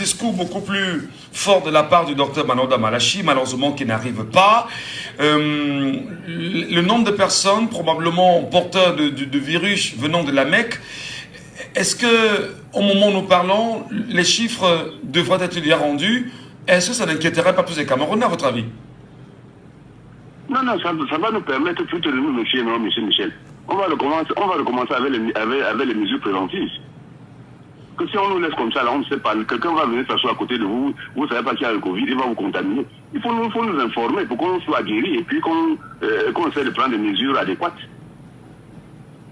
discours beaucoup plus fort de la part du docteur Manoda Malachi, malheureusement qui n'arrive pas. Le nombre de personnes probablement porteurs de virus venant de la Mecque, est-ce que, au moment où nous parlons, les chiffres devraient être déjà rendus? Est-ce que ça n'inquiéterait pas plus les Camerounais, à votre avis? Non, ça va nous permettre plutôt de nous méfier, non, monsieur Michel. On va recommencer avec les mesures préventives. Que si on nous laisse comme ça, là, on ne sait pas. Quelqu'un va venir s'asseoir à côté de vous, vous ne savez pas qu'il y a le Covid, il va vous contaminer. Il faut nous informer pour qu'on soit guéri et puis qu'on essaie de prendre des mesures adéquates.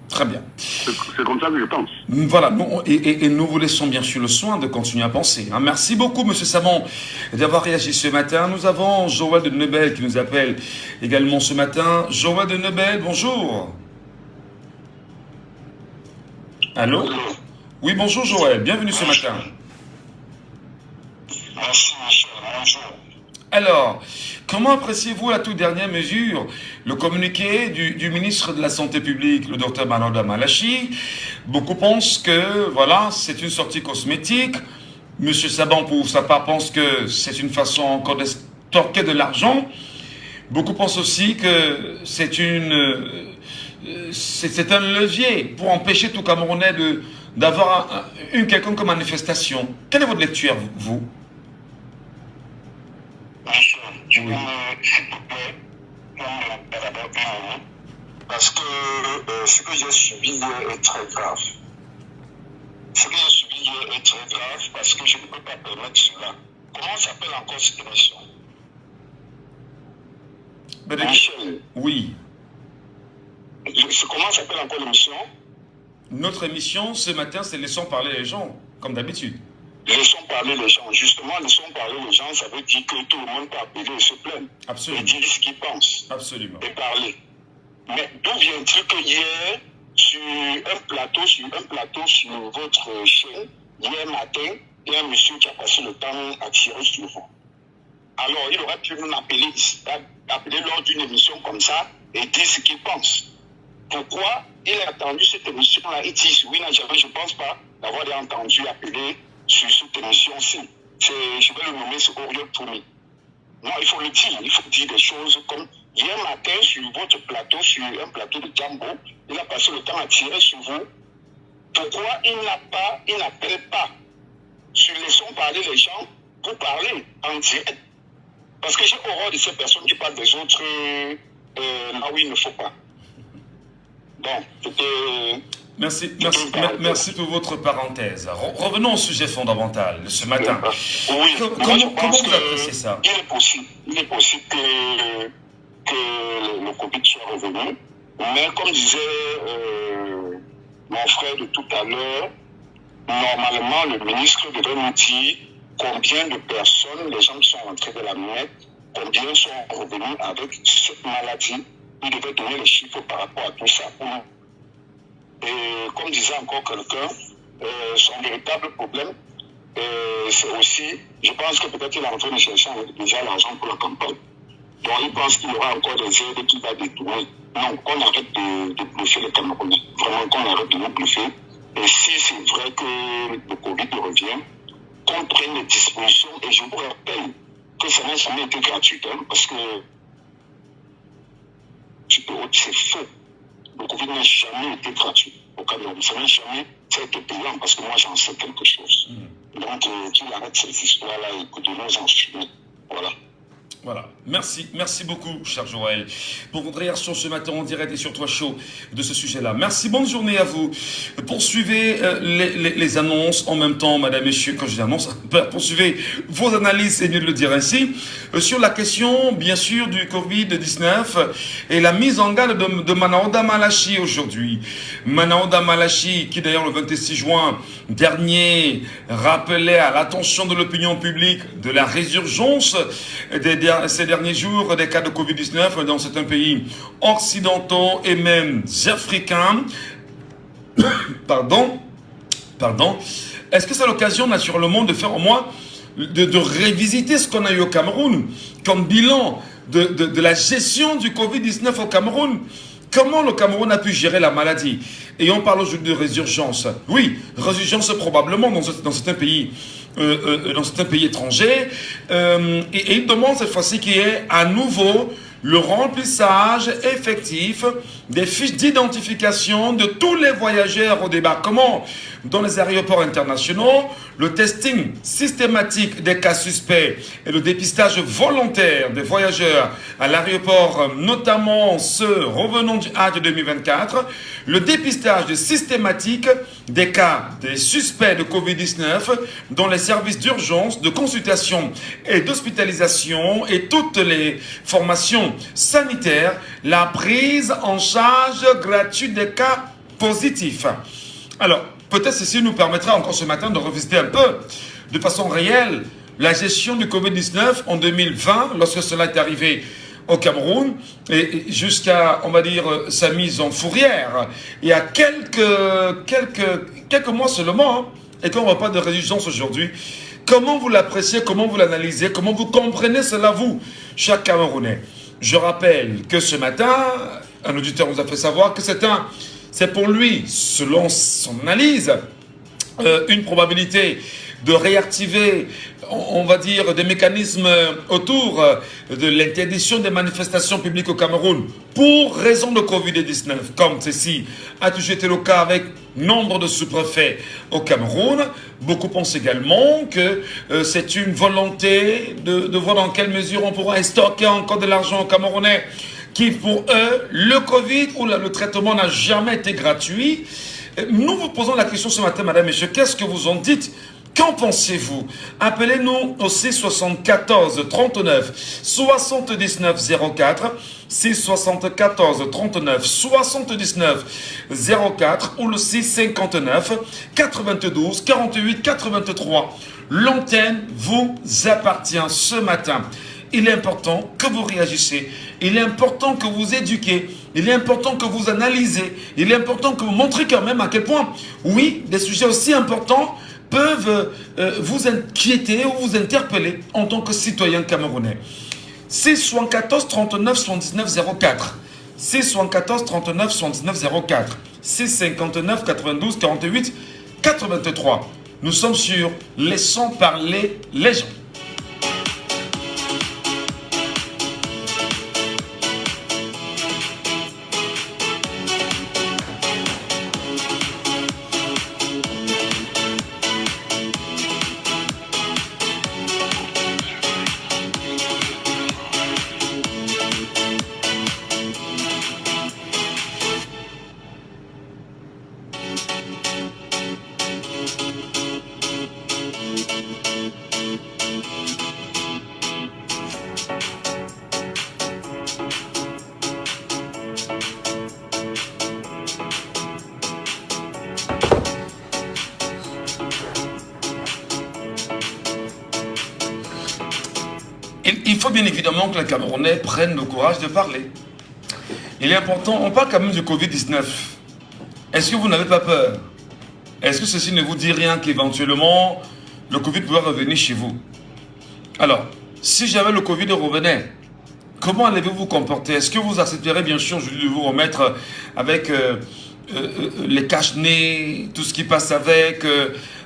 Très bien. C'est comme ça que je pense. Voilà, et nous vous laissons bien sûr le soin de continuer à penser. Merci beaucoup, monsieur Sabon, d'avoir réagi ce matin. Nous avons Joël de Nebel qui nous appelle également ce matin. Joël de Nebel, bonjour. Allô? Oui, bonjour Joël, bienvenue ce matin. Merci Michel, bonjour. Alors, comment appréciez-vous la toute dernière mesure, le communiqué du ministre de la Santé publique, le docteur Manoda Malachi? Beaucoup pensent que, voilà, c'est une sortie cosmétique. Monsieur Saban, pour sa part, pense que c'est une façon encore d'extorquer de l'argent. Beaucoup pensent aussi que c'est un levier pour empêcher tout Camerounais d'avoir une quelconque manifestation. Quelle est votre lecture, vous? Michel, tu peux, s'il te plaît, d'abord un moment, parce que ce que j'ai subi hier est très grave. Ce que j'ai subi hier est très grave parce que je ne peux pas permettre cela. Comment s'appelle encore cette émission? Michel. Oui. Comment s'appelle encore l'émission? Notre émission ce matin, c'est Laissons parler les gens, comme d'habitude. Laissons parler les gens. Justement, laissons parler les gens, ça veut dire que tout le monde peut appeler et se plaindre. Absolument. Et dire ce qu'il pense. Absolument. Et parler. Mais d'où vient-il que hier, sur un plateau sur votre chaîne, hier matin, il y a un monsieur qui a passé le temps à tirer sur vous. Alors, il aurait pu nous appeler lors d'une émission comme ça et dire ce qu'il pense. Pourquoi il a attendu cette émission-là? Il dit, oui, je ne pense pas d'avoir entendu appeler sur cette émission-ci. Je vais le nommer, c'est Oriol Toumi. Non, il faut le dire. Il faut dire des choses comme hier matin, sur votre plateau, sur un plateau de Jambo, il a passé le temps à tirer sur vous. Pourquoi il n'appelle pas sur Laissons parler les gens pour parler en direct? Parce que j'ai horreur de ces personnes qui parlent des autres là où il ne faut pas. Bon, Merci pour votre parenthèse. Revenons au sujet fondamental de ce matin. Oui, comment vous appréciez ça? Il est possible que le Covid soit revenu, mais comme disait mon frère de tout à l'heure, normalement le ministre devrait nous dire combien de personnes, les gens qui sont entrés de la Mecque, combien sont revenus avec cette maladie. Il devait donner les chiffres par rapport à tout ça. Et comme disait encore quelqu'un, son véritable problème, c'est aussi, je pense que peut-être qu'il est en train de chercher déjà l'argent pour la campagne. Donc il pense qu'il y aura encore des aides qu'il va détourner. Non, qu'on arrête de bluffer les Camerounais. Vraiment qu'on arrête de nous bluffer. Et si c'est vrai que le Covid revient, qu'on prenne les dispositions. Et je vous rappelle que ça n'a jamais été gratuit, hein, parce que c'est faux. Le Covid n'a jamais été gratuit au Cameroun. Ça n'a jamais été payant parce que moi j'en sais quelque chose. Donc qu'il arrête ces histoires-là et que de nous en fumer. Voilà. Voilà. Merci beaucoup, cher Joël, pour votre réaction ce matin en direct et sur Toi Chaud de ce sujet-là. Merci, bonne journée à vous. Poursuivez les annonces en même temps, madame, messieurs, quand je dis annonce, poursuivez vos analyses, c'est mieux de le dire ainsi, sur la question, bien sûr, du Covid-19 et la mise en garde de Manoda Malachi aujourd'hui. Manoda Malachi, qui d'ailleurs le 26 juin dernier rappelait à l'attention de l'opinion publique de la résurgence ces derniers jours des cas de Covid-19 dans certains pays occidentaux et même africains. Pardon. Est-ce que c'est l'occasion naturellement de faire au moins de révisiter ce qu'on a eu au Cameroun comme bilan de la gestion du Covid-19 au Cameroun? Comment le Cameroun a pu gérer la maladie? Et on parle aujourd'hui de résurgence. Oui, résurgence probablement dans certains pays dans certains pays étrangers. Et il demande cette fois-ci qu'il y ait à nouveau le remplissage effectif des fiches d'identification de tous les voyageurs au débarquement dans les aéroports internationaux, le testing systématique des cas suspects et le dépistage volontaire des voyageurs à l'aéroport, notamment ceux revenant du Hajj 2024, le dépistage systématique des cas des suspects de Covid-19 dans les services d'urgence, de consultation et d'hospitalisation et toutes les formations sanitaires, la prise en charge gratuite des cas positifs. Alors, peut-être ceci nous permettra encore ce matin de revisiter un peu, de façon réelle, la gestion du Covid-19 en 2020, lorsque cela est arrivé au Cameroun, et jusqu'à, on va dire, sa mise en fourrière. Il y a quelques mois seulement, hein, et qu'on reparle de résistance aujourd'hui. Comment vous l'appréciez, comment vous l'analysez, comment vous comprenez cela, vous, chaque Camerounais? Je rappelle que ce matin, un auditeur nous a fait savoir que c'est pour lui, selon son analyse, une probabilité de réactiver, on va dire, des mécanismes autour de l'interdiction des manifestations publiques au Cameroun pour raison de Covid-19, comme ceci a toujours été le cas avec nombre de sous-préfets au Cameroun. Beaucoup pensent également que c'est une volonté de voir dans quelle mesure on pourra stocker encore de l'argent aux Camerounais qui, pour eux, le Covid ou le traitement n'a jamais été gratuit. Nous vous posons la question ce matin, madame, messieurs, qu'est-ce que vous en dites? Qu'en pensez-vous? Appelez-nous au 674 39 79 04, 674 39 79 04 ou le 659 92 48 83. L'antenne vous appartient ce matin. Il est important que vous réagissez, il est important que vous éduquez, il est important que vous analysez, il est important que vous montrez quand même à quel point, oui, des sujets aussi importants peuvent vous inquiéter ou vous interpeller en tant que citoyen camerounais. 674 39 79 04, 674 39 79 04, 659 92 48 83. Nous sommes sur Laissons parler les gens. Il faut bien évidemment que les Camerounais prennent le courage de parler. Il est important, on parle quand même du Covid-19. Est-ce que vous n'avez pas peur? Est-ce que ceci ne vous dit rien qu'éventuellement le Covid pourrait revenir chez vous? Alors, si jamais le Covid revenait, comment allez-vous vous comporter? Est-ce que vous accepterez bien sûr aujourd'hui de vous remettre avec les cache-nez, tout ce qui passe avec,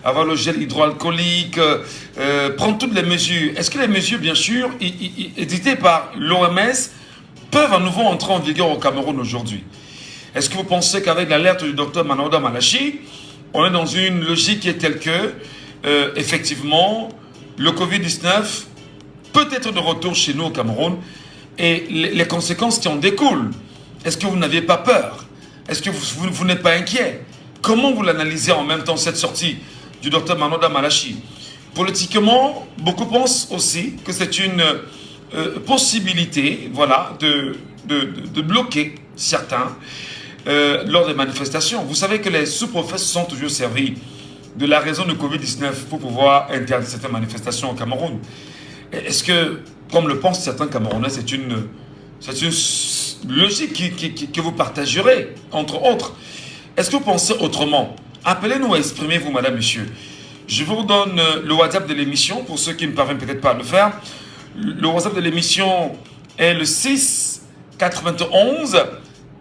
avoir le gel hydroalcoolique, prendre toutes les mesures? Est-ce que les mesures, bien sûr, éditées par l'OMS, peuvent à nouveau entrer en vigueur au Cameroun aujourd'hui? Est-ce que vous pensez qu'avec l'alerte du docteur Manaouda Malachi, on est dans une logique qui est telle que, effectivement, le Covid-19 peut être de retour chez nous au Cameroun et les conséquences qui en découlent? Est-ce que vous n'aviez pas peur? Est-ce que vous n'êtes pas inquiet? Comment vous l'analysez en même temps cette sortie du docteur Manaouda Malachi? Politiquement, beaucoup pensent aussi que c'est une possibilité, voilà, de bloquer certains lors des manifestations. Vous savez que les sous-préfets se sont toujours servis de la raison du Covid-19 pour pouvoir interdire certaines manifestations au Cameroun. Est-ce que, comme le pensent certains Camerounais, c'est une logique que vous partagerez, entre autres? Est-ce que vous pensez autrement? Appelez-nous à exprimer, vous, madame, monsieur. Je vous donne le WhatsApp de l'émission, pour ceux qui ne parviennent peut-être pas à le faire. Le WhatsApp de l'émission est le 6 91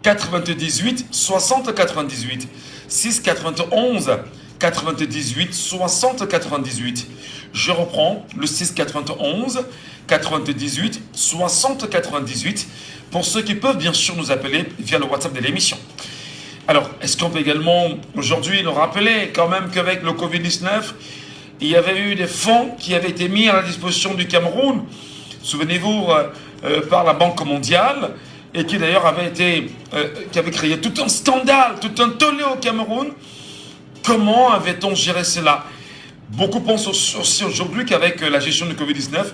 98 60 98. 6 91 98 60 98. Je reprends le 6 91 98 60 98 pour ceux qui peuvent bien sûr nous appeler via le WhatsApp de l'émission. Alors, est-ce qu'on peut également aujourd'hui nous rappeler quand même qu'avec le Covid-19, il y avait eu des fonds qui avaient été mis à la disposition du Cameroun, souvenez-vous, par la Banque mondiale, et qui d'ailleurs qui avait créé tout un scandale, tout un tollé au Cameroun. Comment avait-on géré cela? Beaucoup pensent aussi aujourd'hui qu'avec la gestion du Covid-19,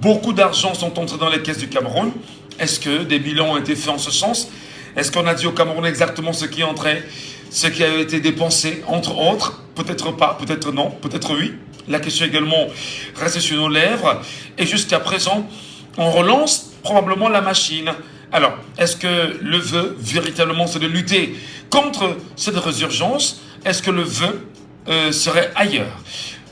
beaucoup d'argent sont entrés dans les caisses du Cameroun. Est-ce que des bilans ont été faits en ce sens? Est-ce qu'on a dit au Cameroun exactement ce qui entrait, ce qui a été dépensé, entre autres? Peut-être pas, peut-être non, peut-être oui. La question également reste sur nos lèvres. Et jusqu'à présent, on relance probablement la machine. Alors, est-ce que le vœu, véritablement, c'est de lutter contre cette résurgence? Est-ce que le vœu serait ailleurs?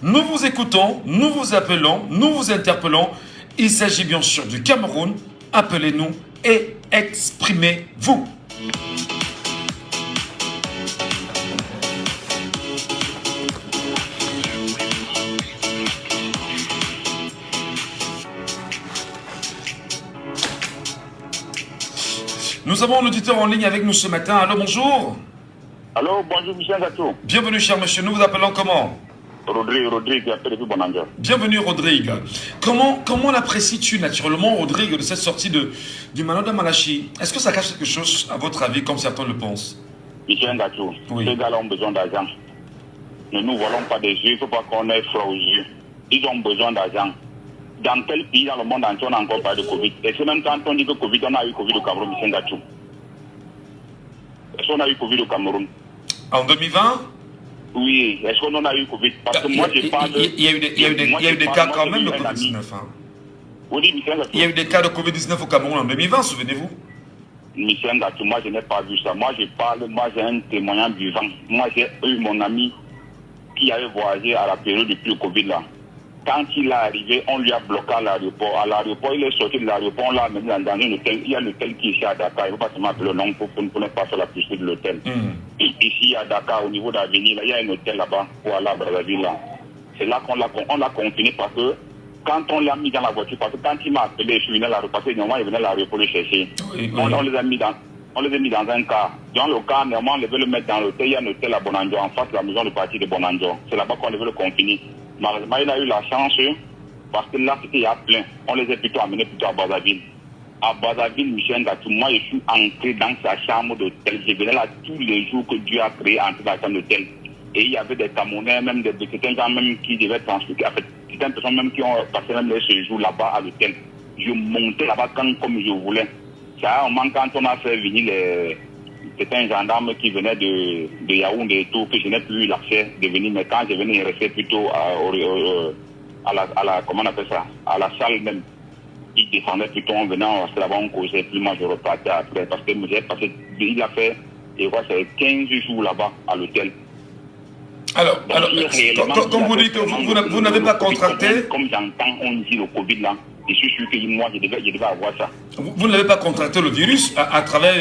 Nous vous écoutons, nous vous appelons, nous vous interpellons. Il s'agit bien sûr du Cameroun. Appelez-nous et exprimez-vous. Nous avons un auditeur en ligne avec nous ce matin. Allô, bonjour. Allô, bonjour Michel Gatou. Bienvenue, cher monsieur. Nous vous appelons comment? Rodrigue, qui appelle depuis Bonanza. Bienvenue, Rodrigue. Comment l'apprécies-tu naturellement, Rodrigue, de cette sortie du Mano de Malachi? Est-ce que ça cache quelque chose, à votre avis, comme certains le pensent? Michel Gatou, Oui. ces gars-là ont besoin d'argent. Ne nous volons pas des yeux, il ne faut pas qu'on ait froid aux yeux. Ils ont besoin d'argent. Dans quel pays dans le monde entier on a encore parlé de Covid? Et c'est même quand on dit que Covid, on a eu Covid au Cameroun, Michel Gatou. Est-ce qu'on a eu Covid au Cameroun? En 2020? Oui, est-ce qu'on en a eu Covid? Parce que moi, j'ai pas de... Il y a eu des cas quand même de Covid-19. Oui, Michel Gatou. Il y a eu des cas de Covid-19 au Cameroun en 2020, souvenez-vous? Michel Gatou, moi, je n'ai pas vu ça. Moi, j'ai un témoignage vivant. Moi, j'ai eu mon ami qui avait voyagé à la période depuis le Covid là. Quand il est arrivé, on lui a bloqué à l'aéroport. À l'aéroport, il est sorti de l'aéroport, on l'a amené dans un hôtel. Il y a l'hôtel qui est ici à Dakar. Il ne faut pas se m'appeler le nom pour ne pas faire la publicité de l'hôtel. Ici à Dakar, au niveau d'Avenir, il y a un hôtel là-bas pour aller à Brazzaville. C'est là qu'on l'a confiné parce que quand on l'a mis dans la voiture, parce que quand il m'a appelé, je suis venu à l'aéroport, parce que normalement il venait à l'aéroport le chercher. Oui. On les a mis dans un car. Dans le car, normalement, on devait le mettre dans l'hôtel. Il y a un hôtel à Bonanjo, en face de la maison de parti de Bonanjo. C'est là-bas qu'on devait le confiner. Malheureusement, il a eu la chance parce que là, c'était plein. On les a plutôt amenés à Brazzaville. À Brazzaville, Michel Gatou, moi, je suis entré dans sa chambre d'hôtel. Je venais là tous les jours que Dieu a créé, entrer dans sa chambre d'hôtel. Et il y avait des Camerounais, même certains gens même qui devaient transporter. En fait, certaines personnes même qui ont passé même leur séjour là-bas à l'hôtel. Je montais là-bas comme je voulais. Ça, au moment quand on a fait venir c'était un gendarme qui venait de Yaoundé et tout, que je n'ai plus eu l'accès de venir, mais quand je venais, il restait plutôt à la comment on appelle ça, à la salle même. Il descendait plutôt, on venait, on restait là-bas, on causait, puis moi je repartais après, parce que il a fait, je crois, c'est 15 jours là-bas à l'hôtel. Alors, comme vous dites que vous n'avez pas contracté... Comme j'entends, on dit le Covid là, je suis sûr que moi, je devais avoir ça. Vous n'avez pas contracté le virus à travers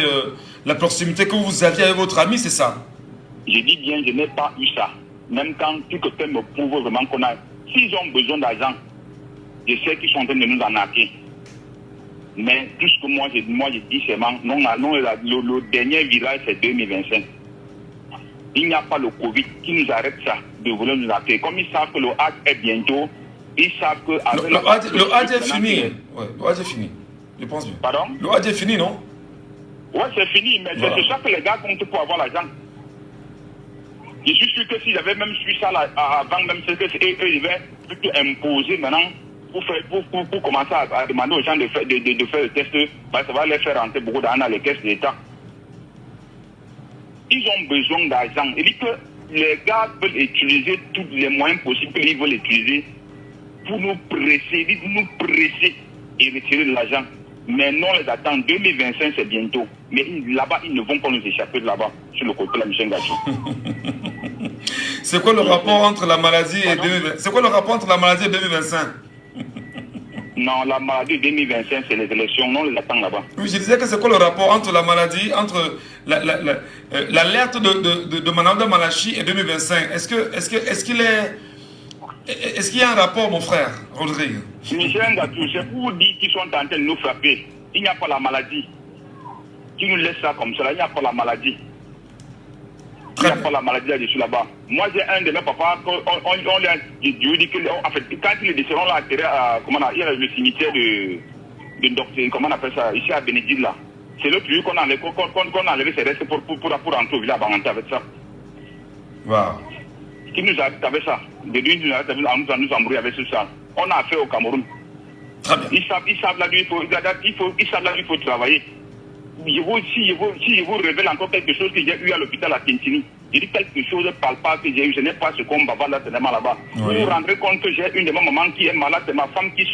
la proximité que vous aviez avec votre ami, c'est ça? Je dis bien, je n'ai pas eu ça. Même quand quelqu'un me prouve vraiment qu'on a... S'ils ont besoin d'argent, je sais qu'ils sont en train de nous arnaquer. Mais tout ce que moi je dis seulement, le dernier virage c'est 2025. Il n'y a pas le Covid qui nous arrête ça, de vouloir nous arrêter. Comme ils savent que le Hajj est bientôt, ils savent que... Le Hajj est fini. Ouais, le Hajj est fini. Je pense bien. Pardon? Le Hajj est fini, non? Ouais, c'est fini, mais voilà. C'est ça que les gars comptent pour avoir l'argent. Je suis sûr que s'ils avaient même su ça là, avant, même c'est qu'eux, ils devaient plutôt imposer maintenant pour commencer à demander aux gens de faire le test, parce que ça va les faire rentrer beaucoup d'argent dans les caisses de l'État. Ils ont besoin d'argent. Il dit que les gars veulent utiliser tous les moyens possibles qu'ils veulent utiliser pour nous presser et retirer de l'argent. Mais non, les attend. 2025, c'est bientôt. Mais là-bas, ils ne vont pas nous échapper de là-bas, sur le côté de la Michel Gatou. C'est quoi le rapport entre la maladie et 2025? C'est quoi le rapport entre la maladie et 2025? Non, la maladie 2025, c'est les élections, non, on les attend là-bas. Oui, je disais que c'est quoi le rapport entre la maladie, entre l'alerte de Manaouda Malachi et 2025? Est-ce qu'il y a un rapport, mon frère, Rodrigue? Michel Ngatou, c'est pour vous dire qu'ils sont en train de nous frapper. Il n'y a pas la maladie. Qui nous laisse ça comme ça, il n'y a pas la maladie. Il n'y a pas la maladie là-dessus là-bas. Moi, j'ai un de mes papas, je lui dis que, en fait, quand il est décédé, on l'a atterré à, il y a le cimetière de docteur, comment on appelle ça, ici à Bénédicte là. C'est l'autre lieu qu'on a enlevé ses restes pour rentrer au village avec ça. Wow. Qui nous a avec ça. De lui, nous embrouiller avec ça. On a affaire au Cameroun. Très bien. Ils savent là-dessus, il faut travailler. Si je vous révèle encore quelque chose que j'ai eu à l'hôpital à Kintini, je dis quelque chose de palpable que j'ai eu, je n'ai pas ce qu'on va voir là, seulement là-bas. Oui. Vous vous rendrez compte que j'ai une de mes mamans qui est malade, c'est ma femme qui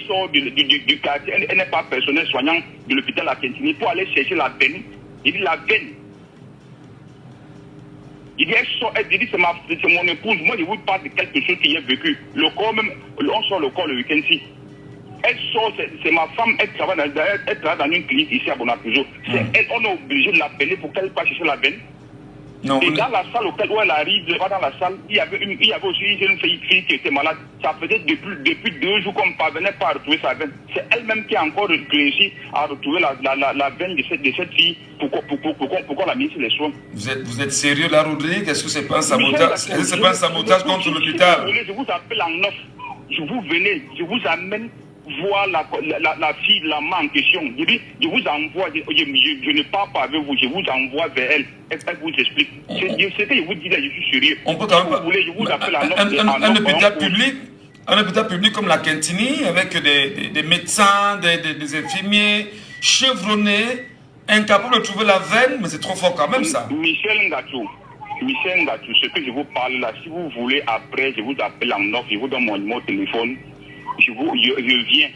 sort du quartier, elle n'est pas personnel soignant de l'hôpital à Kintini pour aller chercher la veine. Il dit la veine. Il dit, c'est mon épouse, moi je vous parle de quelque chose qui est vécu. Le corps même, on sort le corps le week-end-ci. Elle sort, c'est ma femme, elle travaille dans une clinique ici à Bonapujou. Elle, on est obligé de l'appeler pour qu'elle passe chercher la veine. Non, et dans la salle où elle arrive, dans la salle, il y avait aussi une fille qui était malade. Ça faisait depuis 2 jours qu'on ne parvenait pas à retrouver sa veine. C'est elle-même qui a encore réussi à retrouver la veine de cette fille pour qu'on la mise sur les soins. Vous êtes sérieux là, Rodrigue? Est-ce que c'est pas un sabotage? Est-ce que c'est pas un sabotage contre l'hôpital? Je vous appelle en neuf. Je vous amène voir la fille, la main en question. Je vous envoie, je ne parle pas avec vous, je vous envoie vers elle. Elle vous explique. C'est que je vous dis là, je suis sérieux. On peut quand même vous voulez, je vous appelle un hôpital public comme la Kintini, avec des médecins, des infirmiers, chevronnés, incapables de trouver la veine, mais c'est trop fort quand même ça. Michel Ngatou, ce que je vous parle là, si vous voulez après, je vous appelle en offre, je vous donne mon numéro de téléphone. Je viens.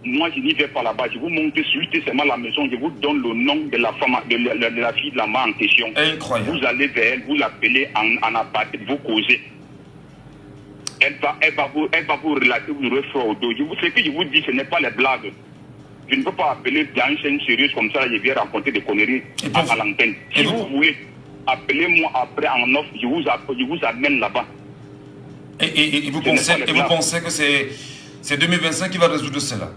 Moi, je n'y vais pas là-bas. Je vous montre seulement la maison. Je vous donne le nom de la femme, de la fille de la main en question. Incroyable. Vous allez vers elle, vous l'appelez en aparté, vous causez. Elle va vous relater, vous refaire au dos. Ce que je vous dis, ce n'est pas les blagues. Je ne peux pas appeler dans une chaîne sérieuse comme ça, je viens raconter des conneries à l'antenne. Si vous voulez, appelez-moi après en offre, je vous amène là-bas. Et vous pensez que c'est 2025 qui va résoudre cela?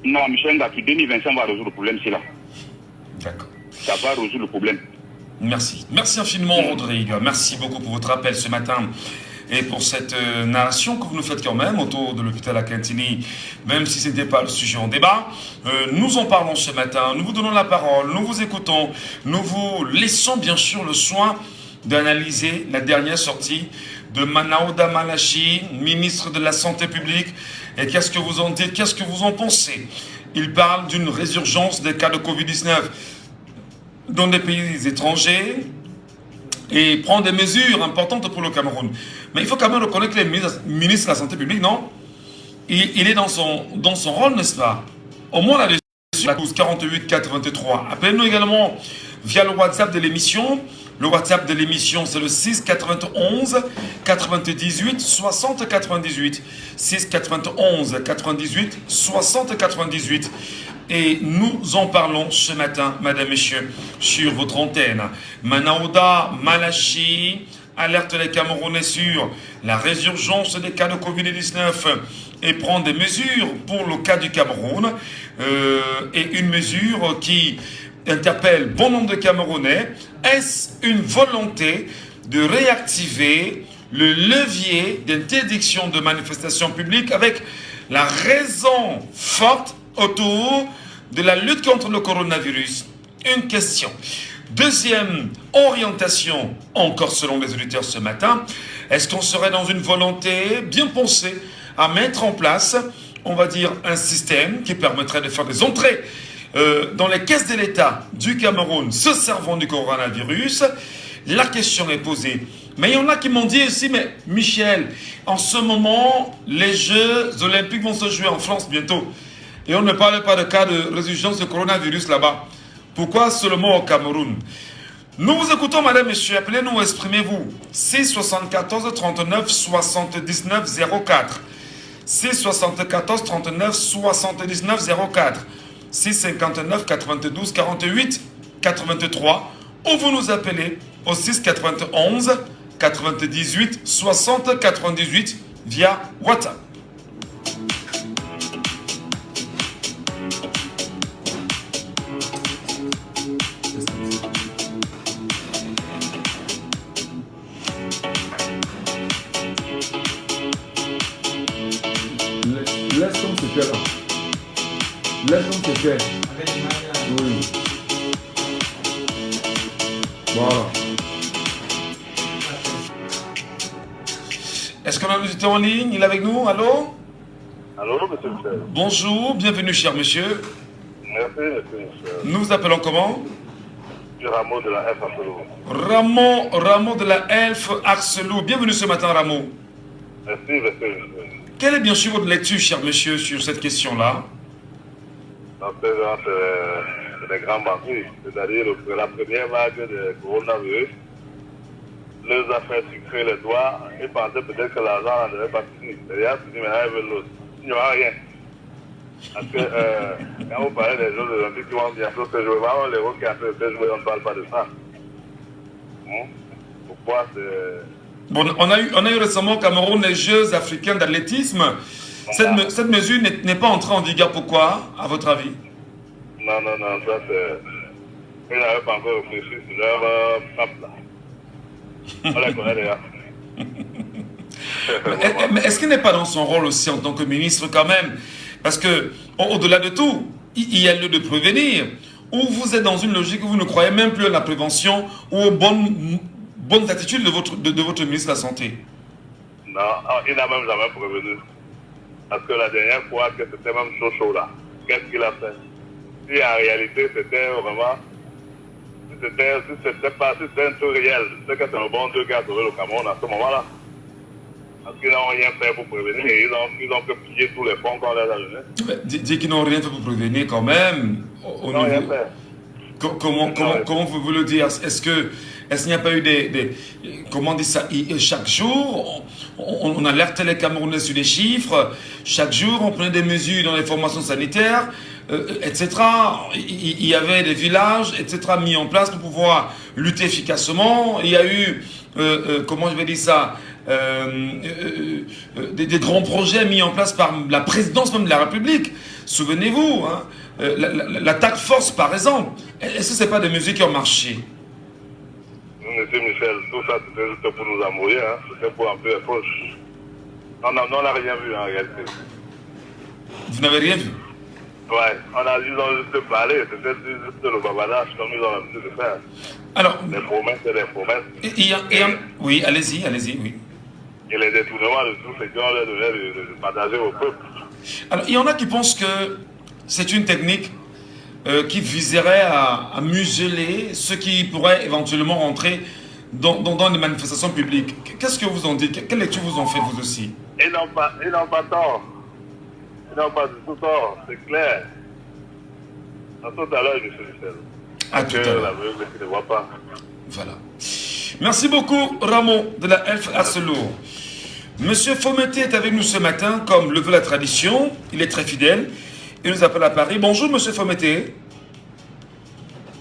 Non, Michel Ngatou, 2025 va résoudre le problème, c'est là. D'accord. Ça va résoudre le problème. Merci. Merci infiniment, Rodrigue. Merci beaucoup pour votre appel ce matin et pour cette narration que vous nous faites quand même autour de l'hôpital à Kintini, même si ce n'était pas le sujet en débat. Nous en parlons ce matin, nous vous donnons la parole, nous vous écoutons, nous vous laissons bien sûr le soin d'analyser la dernière sortie de Manaouda Malachi, ministre de la Santé publique. Et qu'est-ce que vous en dites? Qu'est-ce que vous en pensez? Il parle d'une résurgence des cas de Covid-19 dans des pays étrangers et prend des mesures importantes pour le Cameroun. Mais il faut quand même reconnaître que le ministre de la Santé publique, non? Il est dans son rôle, n'est-ce pas? Au moins là-dessus, la 12 48 423. Appelez-nous également via le WhatsApp de l'émission. Le WhatsApp de l'émission, c'est le 6 91 98 60 98. 6 91 98 60 98. Et nous en parlons ce matin, mesdames et messieurs, sur votre antenne. Manaouda Malachi alerte les Camerounais sur la résurgence des cas de Covid-19 et prend des mesures pour le cas du Cameroun. Et une mesure qui interpelle bon nombre de Camerounais. Est-ce une volonté de réactiver le levier d'interdiction de manifestations publiques avec la raison forte autour de la lutte contre le coronavirus? Une question. Deuxième orientation, encore selon les auditeurs ce matin, est-ce qu'on serait dans une volonté bien pensée à mettre en place, on va dire, un système qui permettrait de faire des entrées dans les caisses de l'État du Cameroun se servant du coronavirus? La question est posée. Mais il y en a qui m'ont dit aussi, mais Michel, en ce moment, les Jeux olympiques vont se jouer en France bientôt. Et on ne parle pas de cas de résurgence de coronavirus là-bas. Pourquoi seulement au Cameroun? Nous vous écoutons, madame, messieurs. Appelez-nous, exprimez-vous. 6 74 39 79 04. 674 39 79 04. 659 92 48 83. Ou vous nous appelez au 6 91 98 60 98 via WhatsApp. Laisse comme c'était là. Laisse comme c'était. Oui. Voilà. Est-ce qu'on a un auditeur en ligne? Il est avec nous? Allô? Allô, monsieur Michel. Bonjour, bienvenue cher monsieur. Merci, monsieur Michel. Nous vous appelons comment? Je suis Rameau de la F Arcelor. Ramon de la Elf Arcelou. Bienvenue ce matin Ramon. Merci, monsieur Michel. Quelle est bien sûr votre lecture cher monsieur sur cette question-là? En fait, c'est des grands banquiers. C'est-à-dire la première vague de coronavirus leur a fait sucrer les doigts et pensaient peut-être que l'argent n'en devait pas finir. C'est-à-dire, mais là, ils veulent l'autre. Il n'y aura rien. Parce que quand vous parlez des choses de l'Olympique qui vont bientôt se jouer, vraiment les rôles qui ont fait se jouer, on ne parle pas de ça. Pourquoi c'est... Bon, on a eu récemment au Cameroun les Jeux africains d'athlétisme. Cette mesure n'est pas entrée en vigueur. Pourquoi, à votre avis? Non, ça c'est... Ils n'avaient pas encore réfléchi sur leur pape là. On les connaît déjà. Mais est-ce qu'il n'est pas dans son rôle aussi en tant que ministre quand même? Parce que, au-delà de tout, il y a lieu de prévenir. Ou vous êtes dans une logique où vous ne croyez même plus à la prévention ou aux bonnes attitudes de votre ministre de la Santé? Non, il n'a même jamais prévenu. Parce que la dernière fois que c'était même chaud là, qu'est-ce qu'il a fait? Si en réalité c'était vraiment... Si c'était un truc réel, c'est que c'est le bon Dieu qui a sauvé le Cameroun à ce moment-là. Parce qu'ils n'ont rien fait pour prévenir et ils ont que piller tous les fonds qu'on leur a donnés. Dire qu'ils n'ont rien fait pour prévenir quand même. Ils n'ont rien fait. Comment vous le dire? Est-ce qu'il n'y a pas eu comment on dit ça? Chaque jour, on alertait les Camerounais sur les chiffres. Chaque jour, on prenait des mesures dans les formations sanitaires, etc. Il y avait des villages, etc. mis en place pour pouvoir lutter efficacement. Il y a eu, comment je vais dire ça? Des grands projets mis en place par la présidence même de la République. Souvenez-vous, hein, la task force par exemple. Est-ce que ce n'est pas des mesures qui ont marché? Monsieur Michel, tout ça c'était juste pour nous embrouiller, hein. C'était pour un peu les poches. On n'a rien vu en réalité. Vous n'avez rien vu? Ouais, ils ont juste parlé, c'était juste le babadage comme ils ont l'habitude de faire. Alors, les promesses et les promesses. Oui, allez-y, oui. Et les détournements de tout ce qu'on leur donnait de partager au peuple. Alors, il y en a qui pensent que c'est une technique qui viserait à museler ceux qui pourraient éventuellement rentrer dans des manifestations publiques. Qu'est-ce que vous en dites? Quelle lecture vous en faites vous aussi? Ils n'ont pas tort. Ils n'ont pas du tout tort, c'est clair. À tout à l'heure, monsieur Michel. À tout à l'heure. La veuve qui ne voit pas. Voilà. Merci beaucoup, Ramon de la Elf Arcelor. Monsieur Fometé est avec nous ce matin, comme le veut la tradition. Il est très fidèle. Il nous appelle à Paris. Bonjour, monsieur Fometé.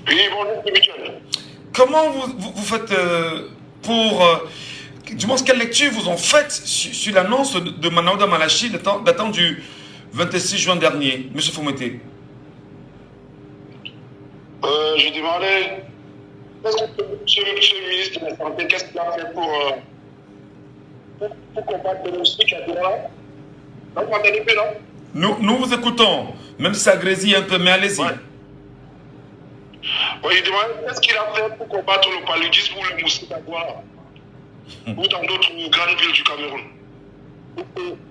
Oui, bonjour, Michel. Comment vous faites du moins, quelle lecture vous en faites sur l'annonce de Manaouda Malachi datant du 26 juin dernier, monsieur Fometé? Je demandais, monsieur le ministre de la Santé, qu'est-ce qu'il a fait pour combattre le moustique à Douala? Vous m'entendez plus, non? Nous vous écoutons, même si ça grésille un peu, mais allez-y. Ouais. Oui, je demandais, qu'est-ce qu'il a fait pour combattre le paludisme ou le moustique à Douala? Ou dans d'autres grandes villes du Cameroun?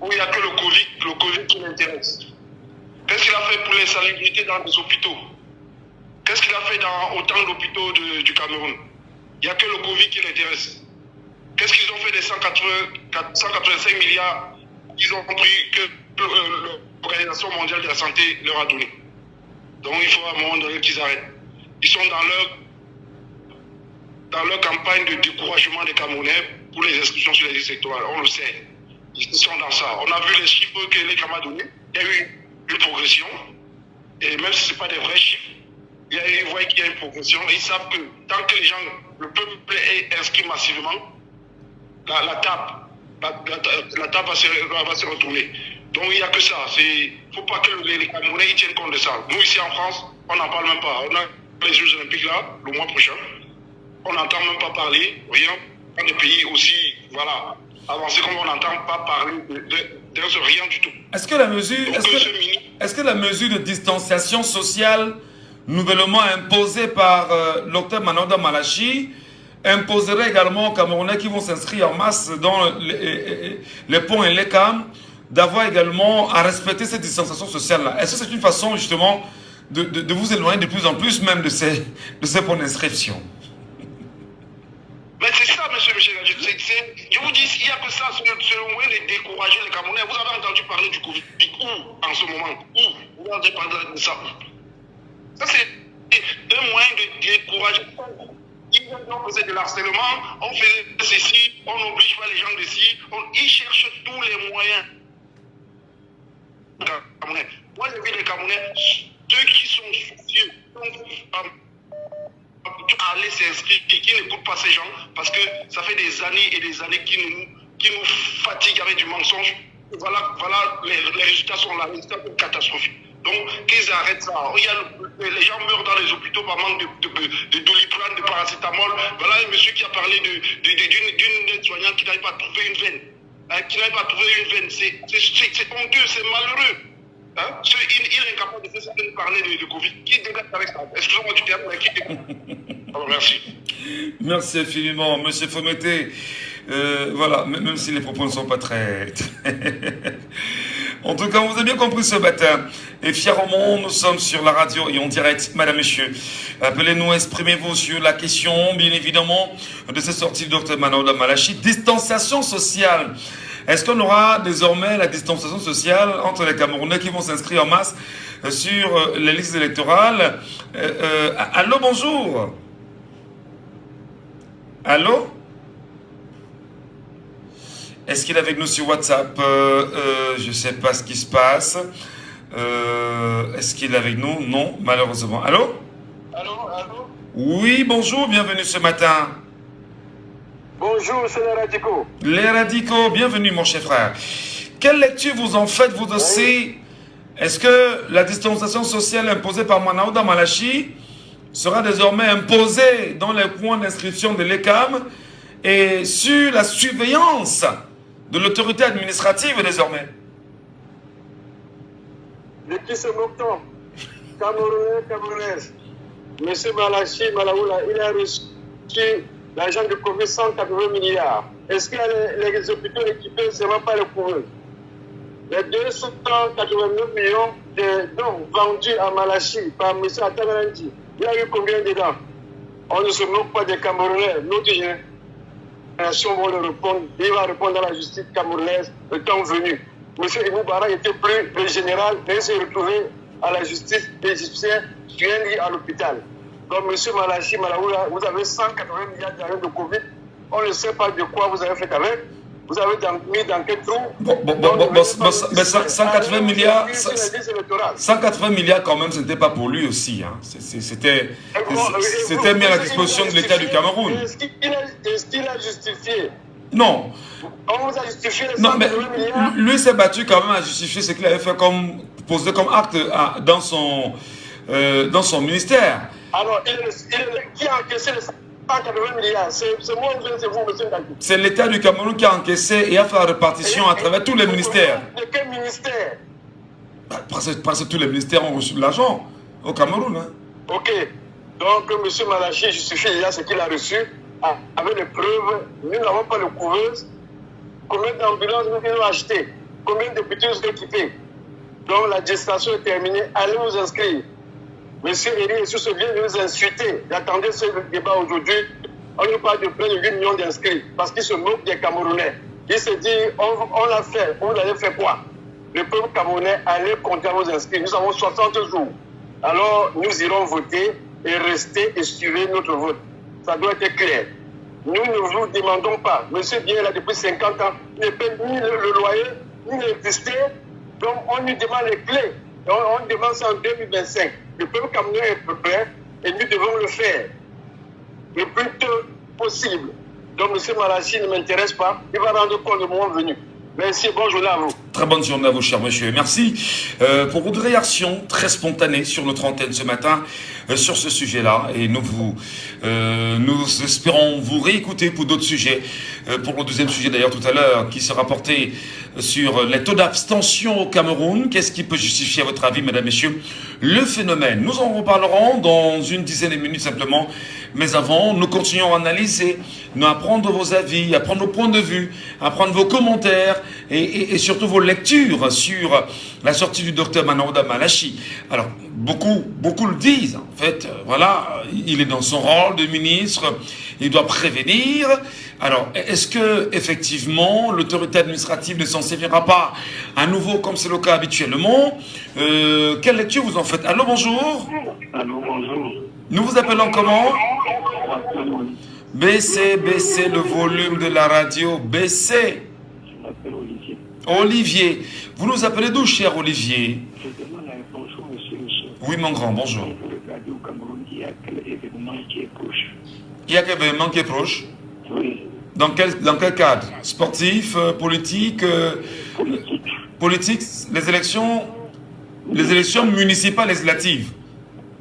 Où il n'y a que le Covid qui l'intéresse. Qu'est-ce qu'il a fait pour les salubrités dans les hôpitaux? Qu'est-ce qu'il a fait dans autant d'hôpitaux du Cameroun? Il n'y a que le Covid qui l'intéresse. Qu'est-ce qu'ils ont fait des 185 milliards qu'ils ont pris que l'Organisation mondiale de la santé leur a donné? Donc il faut à un moment donné qu'ils arrêtent. Ils sont dans leur campagne de découragement des Camerounais pour les inscriptions sur les listes électorales. On le sait. dans ça. On a vu les chiffres que les camarades donnés. Il y a eu une progression. Et même si ce n'est pas des vrais chiffres, ils voient qu'il y a une progression. Ils savent que tant que les gens, le peuple est inscrit massivement, la table va se retourner. Donc il n'y a que ça. Il ne faut pas que les Camerounais tiennent compte de ça. Nous ici en France, on n'en parle même pas. On a les Jeux Olympiques là, le mois prochain. On n'entend même pas parler, rien. Dans des pays aussi, voilà, avancés comme on n'entend pas parler de rien du tout. Est-ce que la mesure de distanciation sociale nouvellement imposée par Dr Manaouda Malachi imposerait également aux Camerounais qui vont s'inscrire en masse dans les ponts et les cams d'avoir également à respecter cette distanciation sociale-là? Est-ce que c'est une façon justement de vous éloigner de plus en plus même de ces points d'inscription? Mais c'est ça, monsieur Michel. Je vous dis, il n'y a que ça, c'est le moyen de décourager les Camerounais. Vous avez entendu parler du Covid où en ce moment? Où vous avez parlé de ça? Ça, c'est un moyen de décourager. On faisait de l'harcèlement, on faisait ceci, on n'oblige pas les gens d'ici. Ils cherchent tous les moyens. Moi, j'ai vu les Camerounais, ceux qui sont soucieux, aller s'inscrire et qui n'écoutent pas ces gens parce que ça fait des années et des années qui nous fatiguent avec du mensonge. Voilà, les résultats sont là, les résultats sont catastrophiques. Donc, qu'ils arrêtent ça. Les gens meurent dans les hôpitaux par manque de doliprane, de paracétamol. Voilà un monsieur qui a parlé d'une aide-soignante qui n'arrive pas à trouver une veine. C'est honteux, c'est malheureux. Hein? Il est incapable de parler de Covid. Qui dégage avec ça? Excusez-moi du terme, mais qui dégage? Alors, merci. Merci infiniment, monsieur Fometé. Voilà, même si les propos ne sont pas très... En tout cas, on vous a bien compris ce matin. Et fièrement, nous sommes sur la radio et en direct. Madame, monsieur, appelez-nous, exprimez-vous sur la question, bien évidemment, de cette sortie de Dr Manaouda Malachi. Distanciation sociale. Est-ce qu'on aura désormais la distanciation sociale entre les Camerounais qui vont s'inscrire en masse sur les listes électorales? Allô, bonjour. Allô? Est-ce qu'il est avec nous sur WhatsApp? Je ne sais pas ce qui se passe. Est-ce qu'il est avec nous? Non, malheureusement. Allô? Allô? Oui, bonjour, bienvenue ce matin. Bonjour, c'est les radicaux. Les radicaux, bienvenue mon cher frère. Quelle lecture vous en faites, vous aussi? Est-ce que la distanciation sociale imposée par Manaouda Malachi sera désormais imposée dans les points d'inscription de l'ECAM et sur la surveillance de l'autorité administrative désormais? De qui se moque-t-on? Camerounais, Camerounaises. Monsieur Malachi, Malaoula, il a reçu l'argent de Covid 180 milliards. Est-ce que les hôpitaux équipés ne seront pas les couverts? Les 289 millions vendus à Malachi par M. Atamanandi, il y a eu combien dedans? On ne se moque pas des Camerounais. Notre génération va le répondre. Il va répondre à la justice camerounaise le temps venu. M. Ibou Bara n'était plus le général, mais il s'est retrouvé à la justice égyptienne, qui est lié à l'hôpital. Donc, M. Malachi, Malaoula, vous avez 180 milliards d'argent de Covid. On ne sait pas de quoi vous avez fait avec. Vous avez mis dans quel trou? Mais 180 milliards, 180 milliards quand même, ce n'était pas pour lui aussi. Hein. C'était mis à la disposition de l'État du Cameroun. Est-ce qu'il a justifié? Non. On vous a justifié les 180 milliards? Lui s'est battu quand même à justifier ce qu'il avait fait posé comme acte dans son ministère. Alors, qui a encaissé les 180 milliards? C'est moi ou c'est vous, monsieur Ndaki? C'est l'État du Cameroun qui a encaissé et a fait la répartition à travers tous les ministères. De quel ministère? Parce que tous les ministères ont reçu de l'argent au Cameroun. Hein. Ok. Donc, M. Malachi justifie déjà ce qu'il a reçu avec les preuves. Nous n'avons pas de couveuse. Combien d'ambulances nous avons acheté? Combien de députés nous sont équipés? Donc, la gestation est terminée. Allez vous inscrire. Monsieur Eri et se vient de nous insulter. J'attendais ce débat aujourd'hui. On nous parle de près de 8 millions d'inscrits parce qu'il se moque des Camerounais. Il se dit, on l'a fait. Vous avez fait quoi? Le peuple camerounais allait compter vos inscrits. Nous avons 60 jours. Alors, nous irons voter et rester et suivre notre vote. Ça doit être clair. nous ne vous demandons pas. Monsieur bien là depuis 50 ans, il ne paie ni le loyer, ni l'électricité. Donc on lui demande les clés. Donc on demande ça en 2025. Le peuple camerounais est prêt et nous devons le faire le plus tôt possible. Donc M. Malachi ne m'intéresse pas. Il va rendre compte le moment venu. Merci, bonne journée à vous. Très bonne journée à vous, cher monsieur. Merci pour votre réaction très spontanée sur notre antenne ce matin sur ce sujet-là. Et nous espérons vous réécouter pour d'autres sujets. Pour le deuxième sujet d'ailleurs tout à l'heure, qui sera porté sur les taux d'abstention au Cameroun. Qu'est-ce qui peut justifier à votre avis, mesdames, messieurs, le phénomène? Nous en reparlerons dans une dizaine de minutes simplement. Mais avant, nous continuons à analyser, à prendre vos avis, à prendre vos points de vue, à prendre vos commentaires et surtout vos lectures sur la sortie du docteur Manaouda Malachi. Alors, beaucoup le disent. En fait, voilà, il est dans son rôle de ministre, il doit prévenir. Alors, est-ce que effectivement l'autorité administrative ne s'en servira pas à nouveau comme c'est le cas habituellement? Quelle lecture vous en faites? Allô, bonjour. Allô, bonjour. Nous vous appelons comment? Baissez le volume de la radio, baissez. Je m'appelle Olivier. Olivier, vous nous appelez d'où, cher Olivier? Je demande un bonjour, monsieur Michel. Oui, mon grand, bonjour. Vous regardez au Cameroun, il y a quel événement qui est proche? Il y a quel événement qui est proche? Oui. Dans quel cadre? Sportif, politique Politique. Politique, les élections municipales législatives.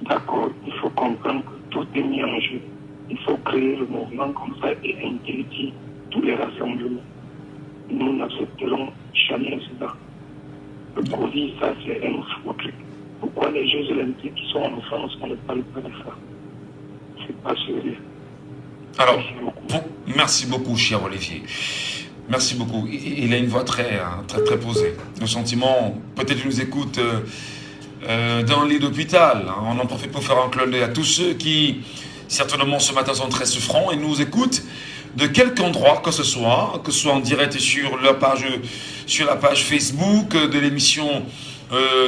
D'accord, il faut comprendre que tout est mis en jeu. Il faut créer le mouvement comme ça et interdire tous les rassemblements. Nous n'accepterons jamais cela. Le Covid, ça c'est un faux truc. Pourquoi les Jeux Olympiques qui sont en France, on ne parle pas de ça? C'est pas sérieux. Alors, merci beaucoup, cher Olivier. Merci beaucoup. Il a une voix très posée. Le sentiment, peut-être qu'il nous écoute dans le lit d'hôpital. On en profite pour faire un clin d'œil à tous ceux qui, certainement ce matin, sont très souffrants et nous écoutent de quelque endroit que ce soit en direct sur la page Facebook de l'émission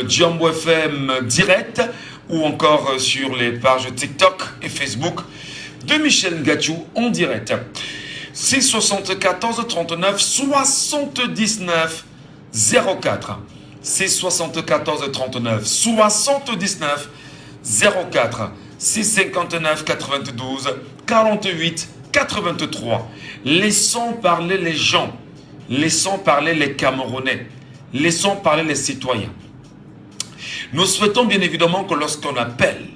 Djambo FM Direct ou encore sur les pages TikTok et Facebook de Michel Ngachou en direct. 674 39 79 04. 674 39 79 04. 659 92 48 83. Laissons parler les gens. Laissons parler les Camerounais. Laissons parler les citoyens. Nous souhaitons bien évidemment que lorsqu'on appelle,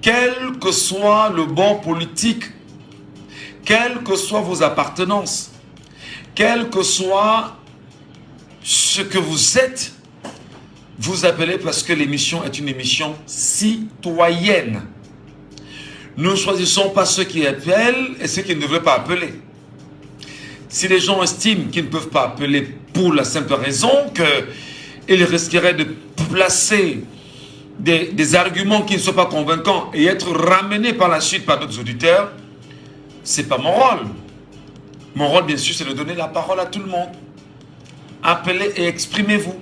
quel que soit le bord politique, quelles que soient vos appartenances, quel que soit ce que vous êtes, vous appelez parce que l'émission est une émission citoyenne. Nous ne choisissons pas ceux qui appellent et ceux qui ne devraient pas appeler. Si les gens estiment qu'ils ne peuvent pas appeler pour la simple raison qu'ils risqueraient de placer des arguments qui ne sont pas convaincants et être ramenés par la suite par d'autres auditeurs, ce n'est pas mon rôle. Mon rôle, bien sûr, c'est de donner la parole à tout le monde. Appelez et exprimez-vous.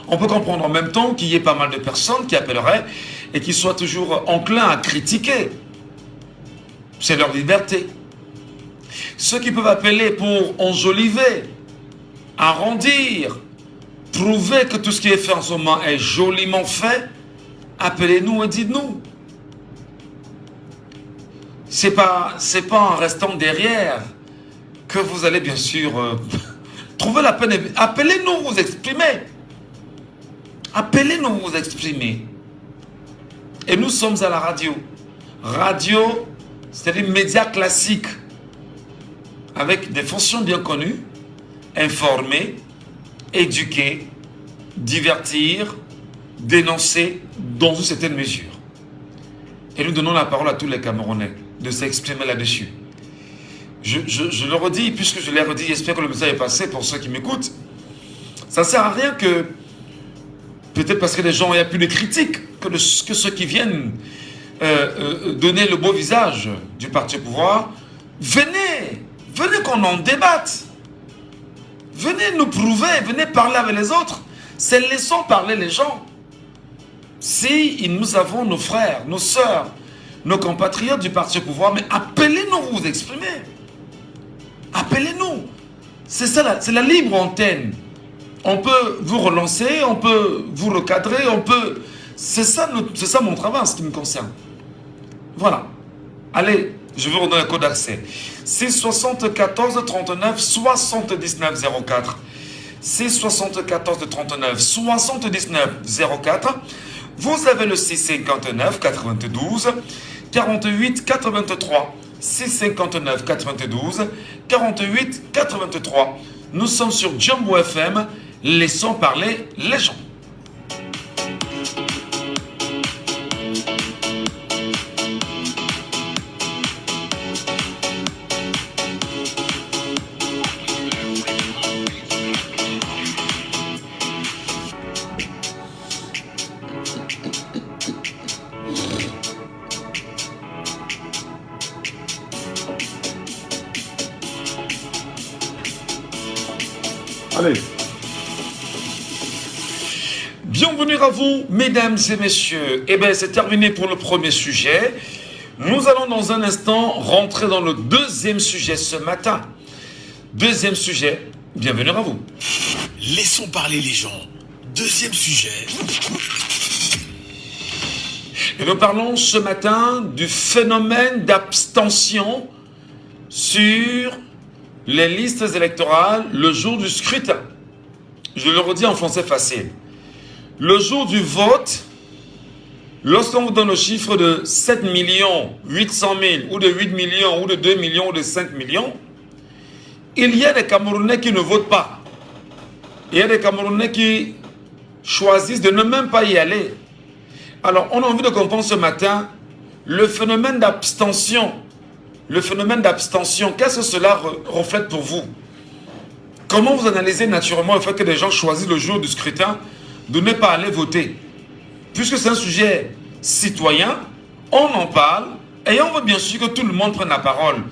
On peut comprendre en même temps qu'il y ait pas mal de personnes qui appelleraient et qui soient toujours enclins à critiquer. C'est leur liberté. Ceux qui peuvent appeler pour enjoliver, arrondir, prouver que tout ce qui est fait en ce moment est joliment fait, appelez-nous et dites-nous. C'est pas en restant derrière que vous allez bien sûr trouver la peine. Appelez-nous, vous exprimer. Appelez-nous, vous exprimer. Et nous sommes à la radio. Radio, c'est-à-dire média classique, avec des fonctions bien connues, informer, éduquer, divertir, dénoncer dans une certaine mesure. Et nous donnons la parole à tous les Camerounais de s'exprimer là-dessus. Je le redis, puisque je l'ai redit, j'espère que le message est passé pour ceux qui m'écoutent. Ça ne sert à rien que, peut-être parce que les gens, il n'y a plus de critiques, que ceux qui viennent donner le beau visage du parti au pouvoir, venez qu'on en débatte. Venez nous prouver, venez parler avec les autres. C'est laissons parler les gens. Si nous avons nos frères, nos sœurs, nos compatriotes du parti au pouvoir, mais appelez-nous, vous vous exprimez. Appelez-nous. C'est ça, c'est la libre antenne. On peut vous relancer, on peut vous recadrer, on peut... C'est ça mon travail en ce qui me concerne. Voilà. Allez, je vais vous redonner le code d'accès. C'est 74 39 79 04. C'est 74 39 79 04. Vous avez le 659 92 48 83. 659 92 48 83. Nous sommes sur Jumbo FM. Laissons parler les gens. Allez. Bienvenue à vous, mesdames et messieurs. Eh bien, c'est terminé pour le premier sujet. Nous allons dans un instant rentrer dans le deuxième sujet ce matin. Deuxième sujet, bienvenue à vous. Laissons parler les gens. Deuxième sujet. Et nous parlons ce matin du phénomène d'abstention sur les listes électorales le jour du scrutin. Je le redis en français facile. Le jour du vote, lorsqu'on vous donne le chiffre de 7 800 000 ou de 8 millions ou de 2 millions ou de 5 millions, il y a des Camerounais qui ne votent pas. Il y a des Camerounais qui choisissent de ne même pas y aller. Alors, on a envie de comprendre ce matin le phénomène d'abstention. Le phénomène d'abstention, qu'est-ce que cela reflète pour vous? Comment vous analysez naturellement le fait que des gens choisissent le jour du scrutin de ne pas aller voter? Puisque c'est un sujet citoyen, on en parle et on veut bien sûr que tout le monde prenne la parole.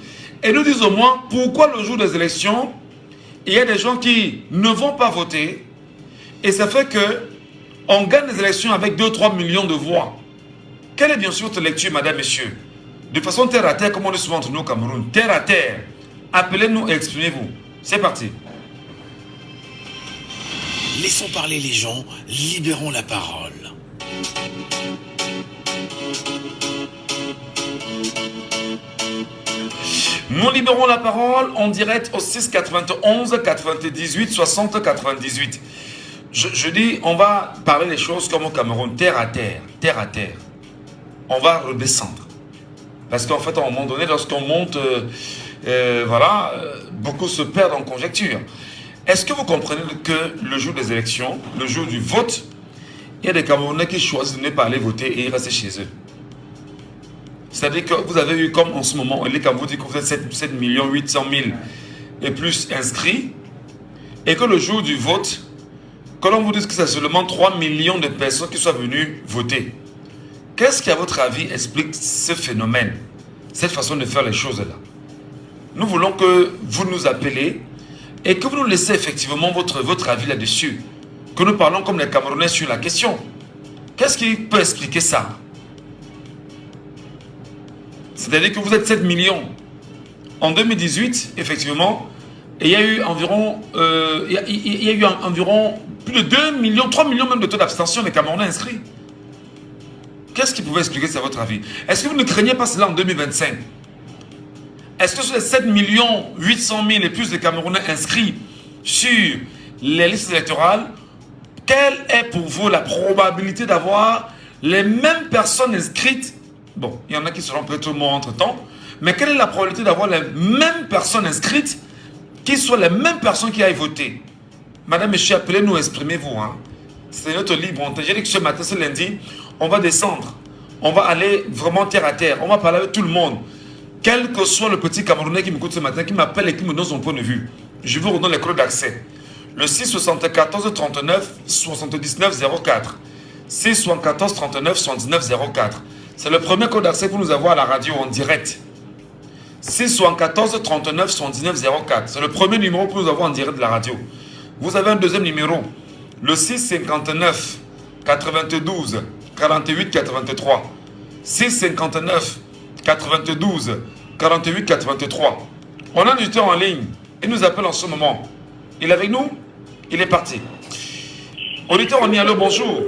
Et nous disons au moins pourquoi le jour des élections, il y a des gens qui ne vont pas voter et ça fait que on gagne les élections avec 2-3 millions de voix. Quelle est bien sûr votre lecture, madame, messieurs? De façon terre à terre, comme on dit souvent entre nous au Cameroun, terre à terre, appelez-nous et exprimez-vous. C'est parti. Laissons parler les gens, libérons la parole. Nous libérons la parole en direct au 6 91 98 60 98. Je dis, on va parler les choses comme au Cameroun, terre à terre, terre à terre. On va redescendre. Parce qu'en fait, à un moment donné, lorsqu'on monte, beaucoup se perdent en conjecture. Est-ce que vous comprenez que le jour des élections, le jour du vote, il y a des Camerounais qui choisissent de ne pas aller voter et ils restent chez eux? C'est-à-dire que vous avez eu, comme en ce moment, les Camerounais disent que vous êtes 7 800 000 et plus inscrits, et que le jour du vote, que l'on vous dise que c'est seulement 3 millions de personnes qui sont venues voter. Qu'est-ce qui, à votre avis, explique ce phénomène, cette façon de faire les choses-là? Nous voulons que vous nous appelez et que vous nous laissez effectivement votre avis là-dessus. Que nous parlons comme les Camerounais sur la question. Qu'est-ce qui peut expliquer ça? C'est-à-dire que vous êtes 7 millions. En 2018, effectivement, il y a eu environ, environ plus de 2 millions, 3 millions même de taux d'abstention des Camerounais inscrits. Qu'est-ce qui pouvait expliquer ça à votre avis? Est-ce que vous ne craignez pas cela en 2025? Est-ce que sur les 7 800 000 et plus de Camerounais inscrits sur les listes électorales, quelle est pour vous la probabilité d'avoir les mêmes personnes inscrites? Bon, il y en a qui seront peut-être morts entre-temps, mais quelle est la probabilité d'avoir les mêmes personnes inscrites qui soient les mêmes personnes qui aillent voter? Madame, monsieur, appelez-nous, exprimez-vous. Hein. C'est notre libre. J'ai dit que ce matin, ce lundi, on va descendre. On va aller vraiment terre à terre. On va parler avec tout le monde. Quel que soit le petit Camerounais qui m'écoute ce matin, qui m'appelle et qui me donne son point de vue. Je vous redonne les codes d'accès. Le 6 74 39 79 04. 6 74 39 79 04. C'est le premier code d'accès pour nous avoir à la radio en direct. 6 74 39 79 04. C'est le premier numéro pour nous avoir en direct de la radio. Vous avez un deuxième numéro. Le 6 59 92 48 83. 6 59 92 48 83. On a un auditeur en ligne. Il nous appelle en ce moment. Il est avec nous? Il est parti. Auditeur, on y allô, bonjour.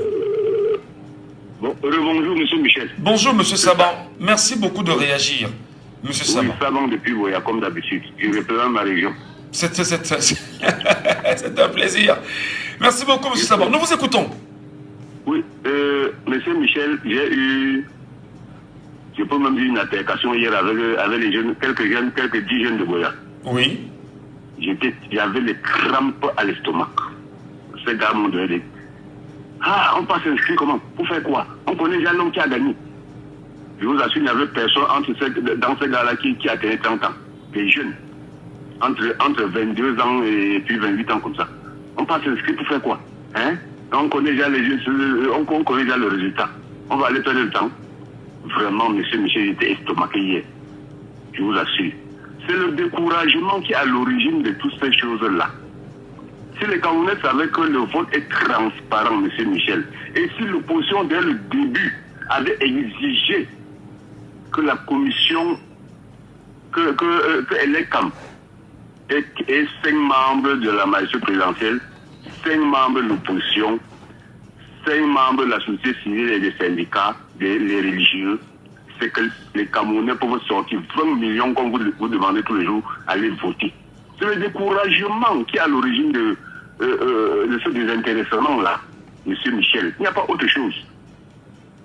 Bonjour, monsieur Michel. Bonjour, monsieur Saban. Merci beaucoup de réagir, monsieur Saban. Oui, Saban depuis Boya, comme d'habitude. Je représente ma région. C'est un plaisir. Merci beaucoup, monsieur Saban. Nous vous écoutons. Oui, monsieur Michel, j'ai eu, je peux même dire une altercation hier avec les jeunes, quelques 10 jeunes de Boya. Oui. J'avais les crampes à l'estomac. Ces gars m'ont donné des... Ah, on passe inscrit comment? Pour faire quoi? On connaît déjà l'homme qui a gagné. Je vous assure, il n'y avait personne dans ces gars-là qui a tenu 30 ans. Des jeunes. Entre 22 ans et puis 28 ans comme ça. On passe inscrit pour faire quoi? Hein? On connaît déjà les jeunes, on connaît déjà le résultat. On va aller perdre le temps. Vraiment, monsieur Michel, j'étais estomaqué hier. Je vous assure. C'est le découragement qui est à l'origine de toutes ces choses-là. Si les Camerounais savaient que le vote est transparent, monsieur Michel, et si l'opposition dès le début avait exigé que la commission, que ELECAM et 5 membres de la majorité présidentielle, 5 membres de l'opposition, 5 membres de la société civile et des syndicats, les religieux, c'est que les Camerounais peuvent sortir 20 millions, comme vous demandez tous les jours, aller voter. C'est le découragement qui est à l'origine de ce désintéressement-là, monsieur Michel. Il n'y a pas autre chose.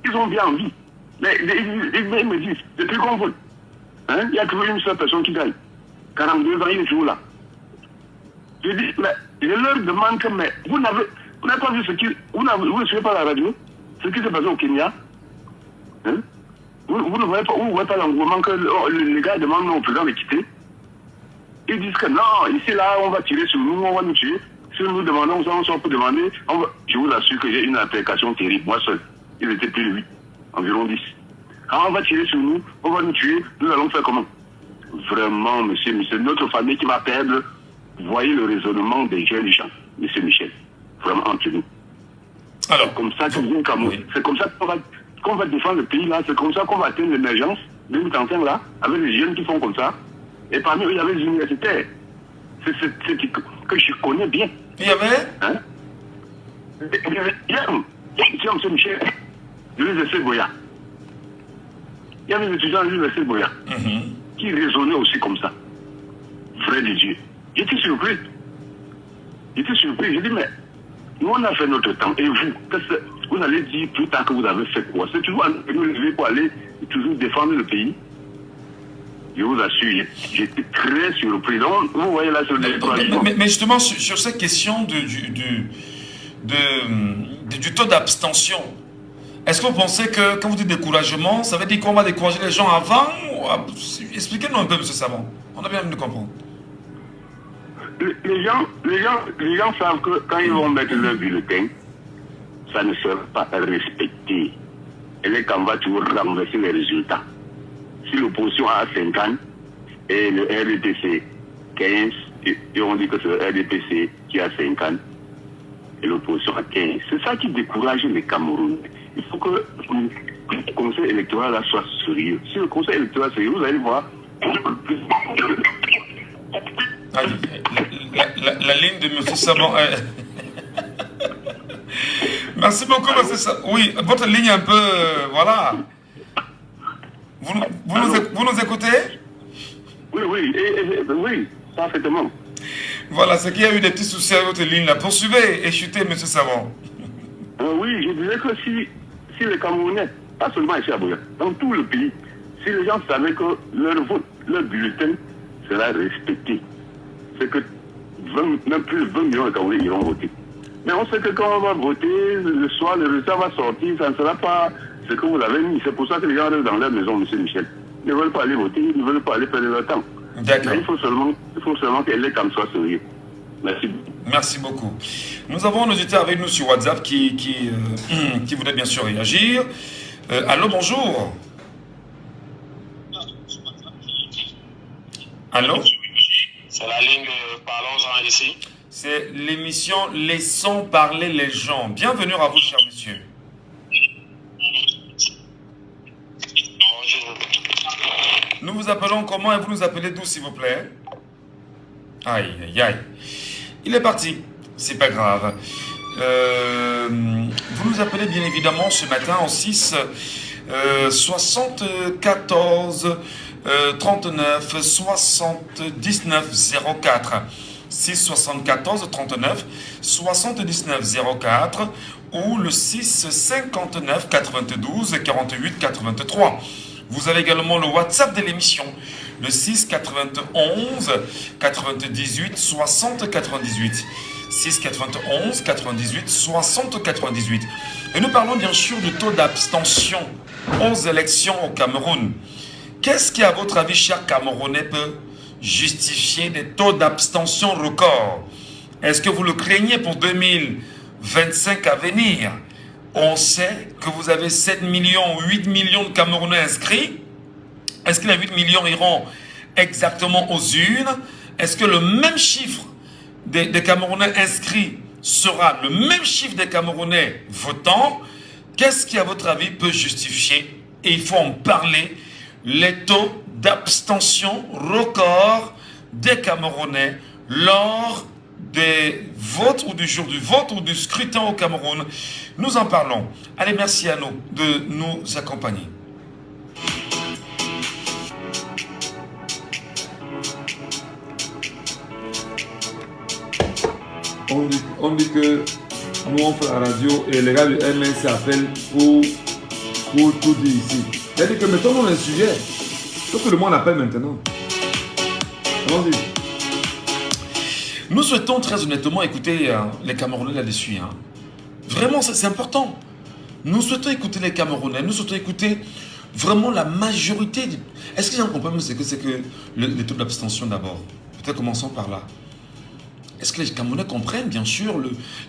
Ils ont bien envie. Mais ils me disent, depuis qu'on vote, hein, il y a toujours une seule personne qui gagne. 42 ans, il est toujours là. Je dis, mais je leur demande que, mais vous n'avez pas vu ce qui... Vous ne suivez pas la radio, ce qui s'est passé au Kenya. Hein? Vous ne voyez pas l'engouement que les gars demandent au président de quitter. Ils disent que non, ici là, on va tirer sur nous, on va nous tuer. Si nous demandons, on peut demander. Je vous assure que j'ai une application terrible, moi seul. Ils étaient plus de 8, environ 10. Quand on va tirer sur nous, on va nous tuer, nous allons faire comment? Vraiment, monsieur, notre famille qui va perdre, voyez le raisonnement des jeunes gens, monsieur Michel. Vraiment entre nous. Alors, c'est comme ça que vous, oui. C'est comme ça qu'on va défendre le pays là, c'est comme ça qu'on va atteindre l'émergence 2035 là, avec les jeunes qui font comme ça. Et parmi eux, il y avait les universitaires. C'est que je connais bien. Il y avait hein? Il y a M. Michel, de l'université Boya. Il y avait des étudiants de l'université Boya qui raisonnaient aussi comme ça. Frère de Dieu. J'étais surpris. J'ai dit, mais nous, on a fait notre temps. Et vous allez dire plus tard que vous avez fait quoi? C'est toujours nous lever pour aller toujours défendre le pays. Je vous assure, j'étais très surpris. Donc, vous voyez là sur le découragement. Mais justement, sur cette question du taux d'abstention, est-ce que vous pensez que quand vous dites découragement, ça veut dire qu'on va décourager les gens avant? Expliquez-nous un peu, M. Savon. On a bien envie de comprendre. Les gens savent que quand ils vont mettre leur bulletin, ça ne sera pas respecté. Et les candidats toujours renverser les résultats. Si l'opposition a 50 et le RDPC 15, et on dit que c'est le RDPC qui a 50 et l'opposition a 15. C'est ça qui décourage les Camerounais. Il faut que le conseil électoral là soit sérieux. Si le conseil électoral est sérieux, vous allez voir. La ligne de M. Sabon. Merci beaucoup, M. Sabon. Oui, votre ligne est un peu. Voilà. Vous nous écoutez? Oui, parfaitement. Voilà, c'est qu'il y a eu des petits soucis avec votre ligne là. Poursuivez et chutez, M. Savon. Oui, je disais que si les Camerounais, pas seulement ici à Boya, dans tout le pays, si les gens savaient que leur vote, leur bulletin sera respecté, c'est que même plus de 20 millions de Camerounais iront voter. Mais on sait que quand on va voter, le soir, le résultat va sortir, ça ne sera pas ce que vous avez mis. C'est pour ça que les gens restent dans leur maison, M. Michel. Ils ne veulent pas aller voter, ils ne veulent pas aller perdre leur temps. D'accord. Il faut seulement que les Camerounais soient sérieux. Merci. Merci beaucoup. Nous avons un auditeur avec nous sur WhatsApp qui voudrait bien sûr réagir. Allô, bonjour. Allô? C'est la ligne Parlons-en ici. C'est l'émission Laissons parler les gens. Bienvenue à vous, cher monsieur. Bonjour. Nous vous appelons comment et vous nous appelez d'où, s'il vous plaît? Aïe, aïe, aïe. Il est parti. C'est pas grave. Vous nous appelez bien évidemment ce matin en 6 74 39 79 04. 6 74 39 79 04 ou le 6 59 92 48 83. Vous avez également le WhatsApp de l'émission, le 6 91 98 60 98. 6 91 98 60 98. Et nous parlons bien sûr du taux d'abstention aux élections au Cameroun. Qu'est-ce qui, à votre avis, cher Camerounais, peut justifier des taux d'abstention records? Est-ce que vous le craignez pour 2025 à venir? On sait que vous avez 7 millions, 8 millions de Camerounais inscrits. Est-ce que les 8 millions iront exactement aux urnes? Est-ce que le même chiffre des Camerounais inscrits sera le même chiffre des Camerounais votants? Qu'est-ce qui, à votre avis, peut justifier, et il faut en parler, les taux d'abstention records des Camerounais lors des votes ou du jour du vote ou du scrutin au Cameroun? Nous en parlons. Allez, merci à nous de nous accompagner. On dit que nous on fait la radio et les gars du MS appellent pour tout dire ici. C'est-à-dire que mettons-nous un sujet. Faut que le monde appelle maintenant. Allons-y. Nous souhaitons très honnêtement écouter les Camerounais là-dessus. Hein. Vraiment, c'est important. Nous souhaitons écouter les Camerounais. Nous souhaitons écouter vraiment la majorité. Est-ce que les gens comprennent ce que c'est que le taux d'abstention d'abord? Peut-être commençons par là. Est-ce que les Camerounais comprennent bien sûr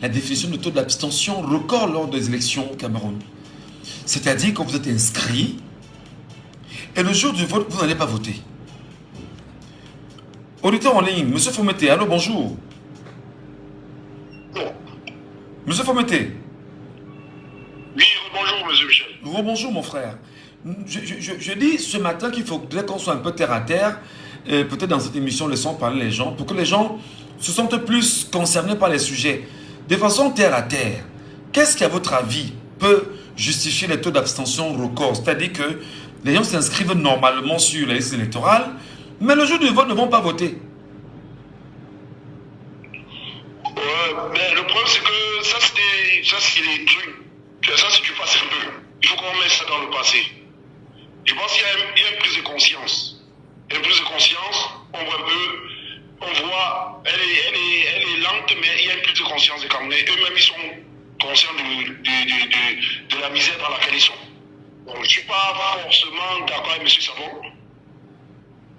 la définition de taux d'abstention record lors des élections au Cameroun? C'est-à-dire que vous êtes inscrit et le jour du vote, vous n'allez pas voter. Auditeur en ligne, Monsieur Fomete, allô, bonjour. Monsieur Fomete. Oui, bonjour, Monsieur Michel. Rebonjour, mon frère. Je dis ce matin qu'il faut qu'on soit un peu terre à terre, peut-être dans cette émission, laissons parler les gens, pour que les gens se sentent plus concernés par les sujets. De façon terre à terre, qu'est-ce qui, à votre avis, peut justifier les taux d'abstention records? C'est-à-dire que les gens s'inscrivent normalement sur la liste électorale, mais le jour du vote ne vont pas voter. Mais le problème, c'est que ça, c'est des trucs. Ça, si tu passes un peu, il faut qu'on mette ça dans le passé. Je pense qu'il y a une prise de conscience. Une prise de conscience, on voit un peu, on voit, elle est lente, mais il y a une prise de conscience des Camerounais. Eux-mêmes, ils sont conscients de la misère dans laquelle ils sont. Bon, je ne suis pas forcément d'accord avec M. Savon.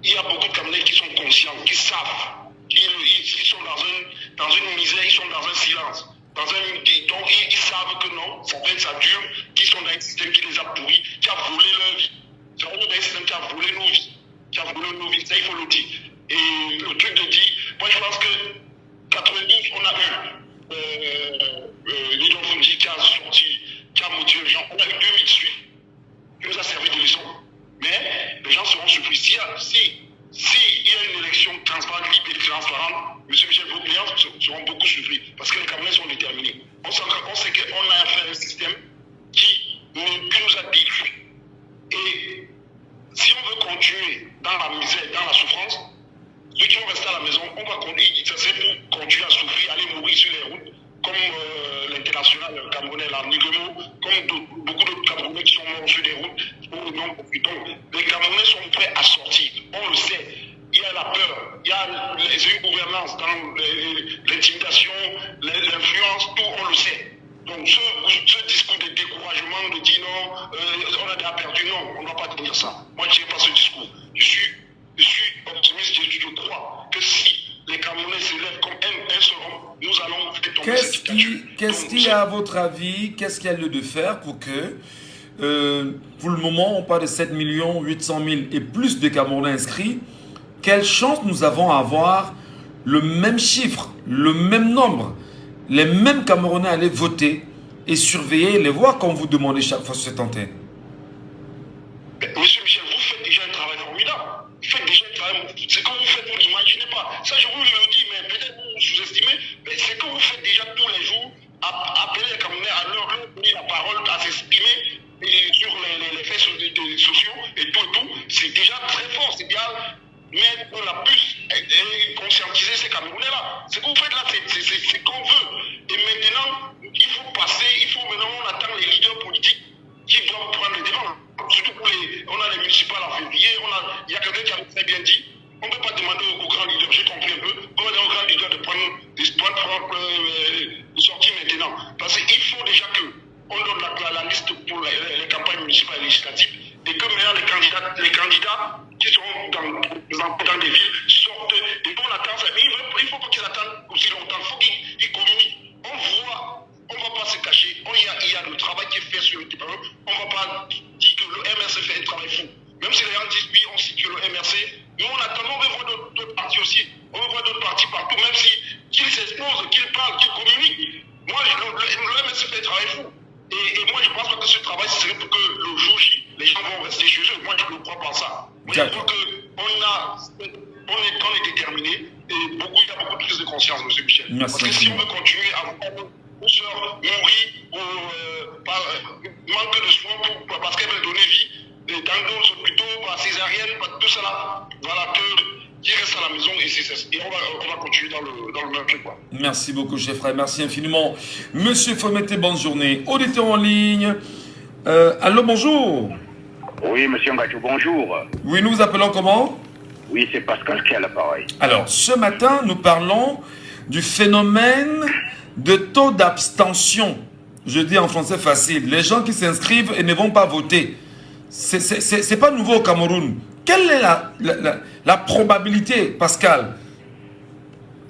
Il y a beaucoup de Camerounais qui sont conscients, qui savent. Ils sont dans une misère, ils sont dans un silence. Donc ils savent que non, ça peut être ça dure, qu'ils sont dans un système qui les a pourris, qui a volé leur vie. C'est vraiment un système qui a volé nos vies. Qui a volé nos vies, ça il faut le dire. Et le truc de dire, moi je pense que 92, on a eu Lidon Fundi qui a sorti, qui a motivé les gens. On a eu 2008 qui nous a servi de leçon. Mais les gens seront surpris. Si il y a une élection transparente, libre et transparente, M. Michel, vos clients seront beaucoup surpris parce que les Camerounais sont déterminés. On sait qu'on a affaire à un système qui nous a détruits. Et si on veut continuer dans la misère, dans la souffrance, ceux qui vont rester à la maison, on va continuer, ça serait pour continuer à souffrir, aller mourir sur les routes, comme l'international camerounais, la Nigremo, comme beaucoup d'autres Camerounais qui sont morts sur les routes, pour non profitons. Les Camerounais sont prêts à sortir, on le sait. Il y a la peur, il y a une gouvernance dans l'intimidation, l'influence, tout, on le sait. Donc ce discours de découragement, de dire non, on a déjà perdu, non, on ne va pas dire ça. Moi, je n'ai pas ce discours. Je suis optimiste, je crois que si les Camerounais se lèvent comme un seul homme, nous allons faire tomber cette dictature. Qu'est-ce qu'il y a à votre avis, qu'est-ce qu'il y a lieu de faire pour que, pour le moment, on parle de 7 800 000 et plus de Camerounais inscrits, quelle chance nous avons à avoir le même chiffre, le même nombre, les mêmes Camerounais à aller voter et surveiller les voix qu'on vous demandez chaque fois sur cette antenne? Monsieur Michel, vous faites déjà un travail formidable. conscientiser ces Camerounais-là. Ce que vous faites là, c'est qu'on veut. Et maintenant, il faut passer, maintenant on attend les leaders politiques qui doivent prendre les devants. Surtout pour on a les municipales en février, il y a quelqu'un qui a très bien dit, on ne peut pas demander aux grands leaders, j'ai compris un peu, on va demander aux grands leaders de prendre de sortir maintenant. Parce qu'il faut déjà qu'on donne la liste pour les campagnes municipales et législatives et que maintenant les candidats qui seront dans des villes sortent et qu'on attend ça. Mais il ne faut pas qu'ils attendent aussi longtemps, il faut qu'ils communiquent. On ne va pas se cacher. Il y a le travail qui est fait sur le terrain. On ne va pas dire que le MRC fait un travail fou. Même si les gens disent oui, on situe le MRC, nous on attend, on veut voir d'autres partis aussi. On veut voir d'autres partis partout, même qu'ils s'exposent, qu'ils parlent, qu'ils communiquent. Moi, le MRC fait un travail fou. Et moi, je pense pas que ce travail serait pour que le jour J, les gens vont rester chez eux. Moi, je ne crois pas ça. Moi, je crois qu'on est déterminé et il y a beaucoup de prise de conscience, M. Michel. Merci. Parce que si on veut continuer à voir nos soeurs mourir par manque de soins parce qu'elles veulent donner vie dans d'autres hôpitaux, par césarienne, par tout cela, voilà, qui reste à la maison et on va continuer dans le même truc. Merci beaucoup, chef frère. Merci infiniment. Monsieur Fomete, bonne journée. Auditeur en ligne. Allô, bonjour. Oui, monsieur Ngachou, bonjour. Oui, nous vous appelons comment? Oui, c'est Pascal qui a l'appareil. Alors, ce matin, nous parlons du phénomène de taux d'abstention. Je dis en français facile. Les gens qui s'inscrivent et ne vont pas voter. C'est pas nouveau au Cameroun. Quelle est la probabilité, Pascal,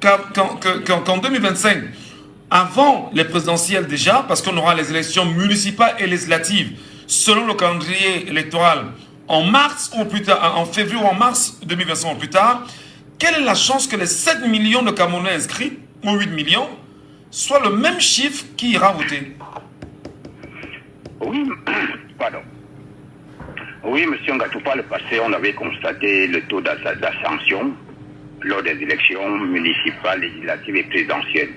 qu'en 2025, avant les présidentielles déjà, parce qu'on aura les élections municipales et législatives, selon le calendrier électoral, en mars ou plus tard, en février ou en mars 2025 ou plus tard, quelle est la chance que les 7 millions de Camerounais inscrits, ou 8 millions, soit le même chiffre qui ira voter? Oui, pardon. Oui, monsieur Ngatou, par le passé, on avait constaté le taux d'abstention lors des élections municipales, législatives et présidentielles.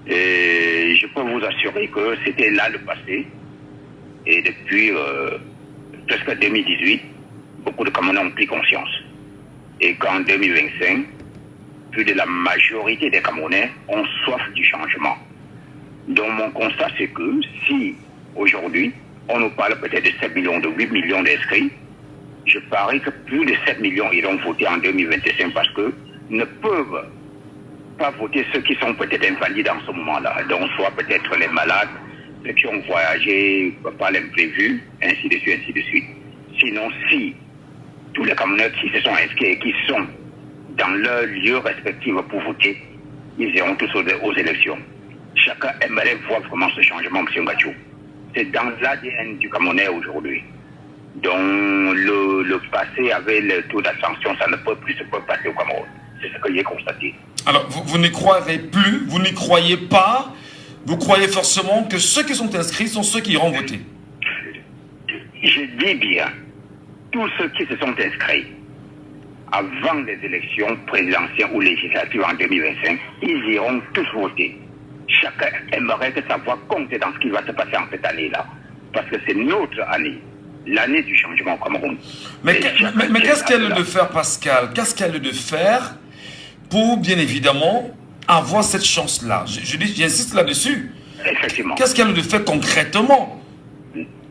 Et je peux vous assurer que c'était là le passé. Et depuis presque 2018, beaucoup de Camerounais ont pris conscience. Et qu'en 2025, plus de la majorité des Camerounais ont soif du changement. Donc mon constat, c'est que si aujourd'hui, on nous parle peut-être de 7 millions, de 8 millions d'inscrits, je parie que plus de 7 millions iront voter en 2025 parce que ne peuvent pas voter ceux qui sont peut-être invalides en ce moment-là. Donc soit peut-être les malades, ceux qui ont voyagé par l'imprévu, ainsi de suite, ainsi de suite. Sinon, si tous les Camerounais qui se sont inscrits et qui sont dans leur lieu respectif pour voter, ils iront tous aux élections. Chacun aimerait voir vraiment ce changement, M. Ngachou. C'est dans l'ADN du Camerounais aujourd'hui. Donc, le passé avec le taux d'abstention, ça ne peut plus se passer au Cameroun. C'est ce que j'ai constaté. Alors, vous n'y croirez plus, vous n'y croyez pas, vous croyez forcément que ceux qui sont inscrits sont ceux qui iront voter? Je dis bien, tous ceux qui se sont inscrits avant les élections présidentielles ou législatives en 2025, ils iront tous voter. Chacun aimerait que sa voix compte dans ce qui va se passer en cette année-là. Parce que c'est notre année, l'année du changement au Cameroun. Mais qu'est-ce qu'elle a de faire, Pascal? Qu'est-ce qu'elle a de faire pour, bien évidemment, avoir cette chance-là? J'insiste là-dessus. Effectivement. Qu'est-ce qu'elle a de faire concrètement?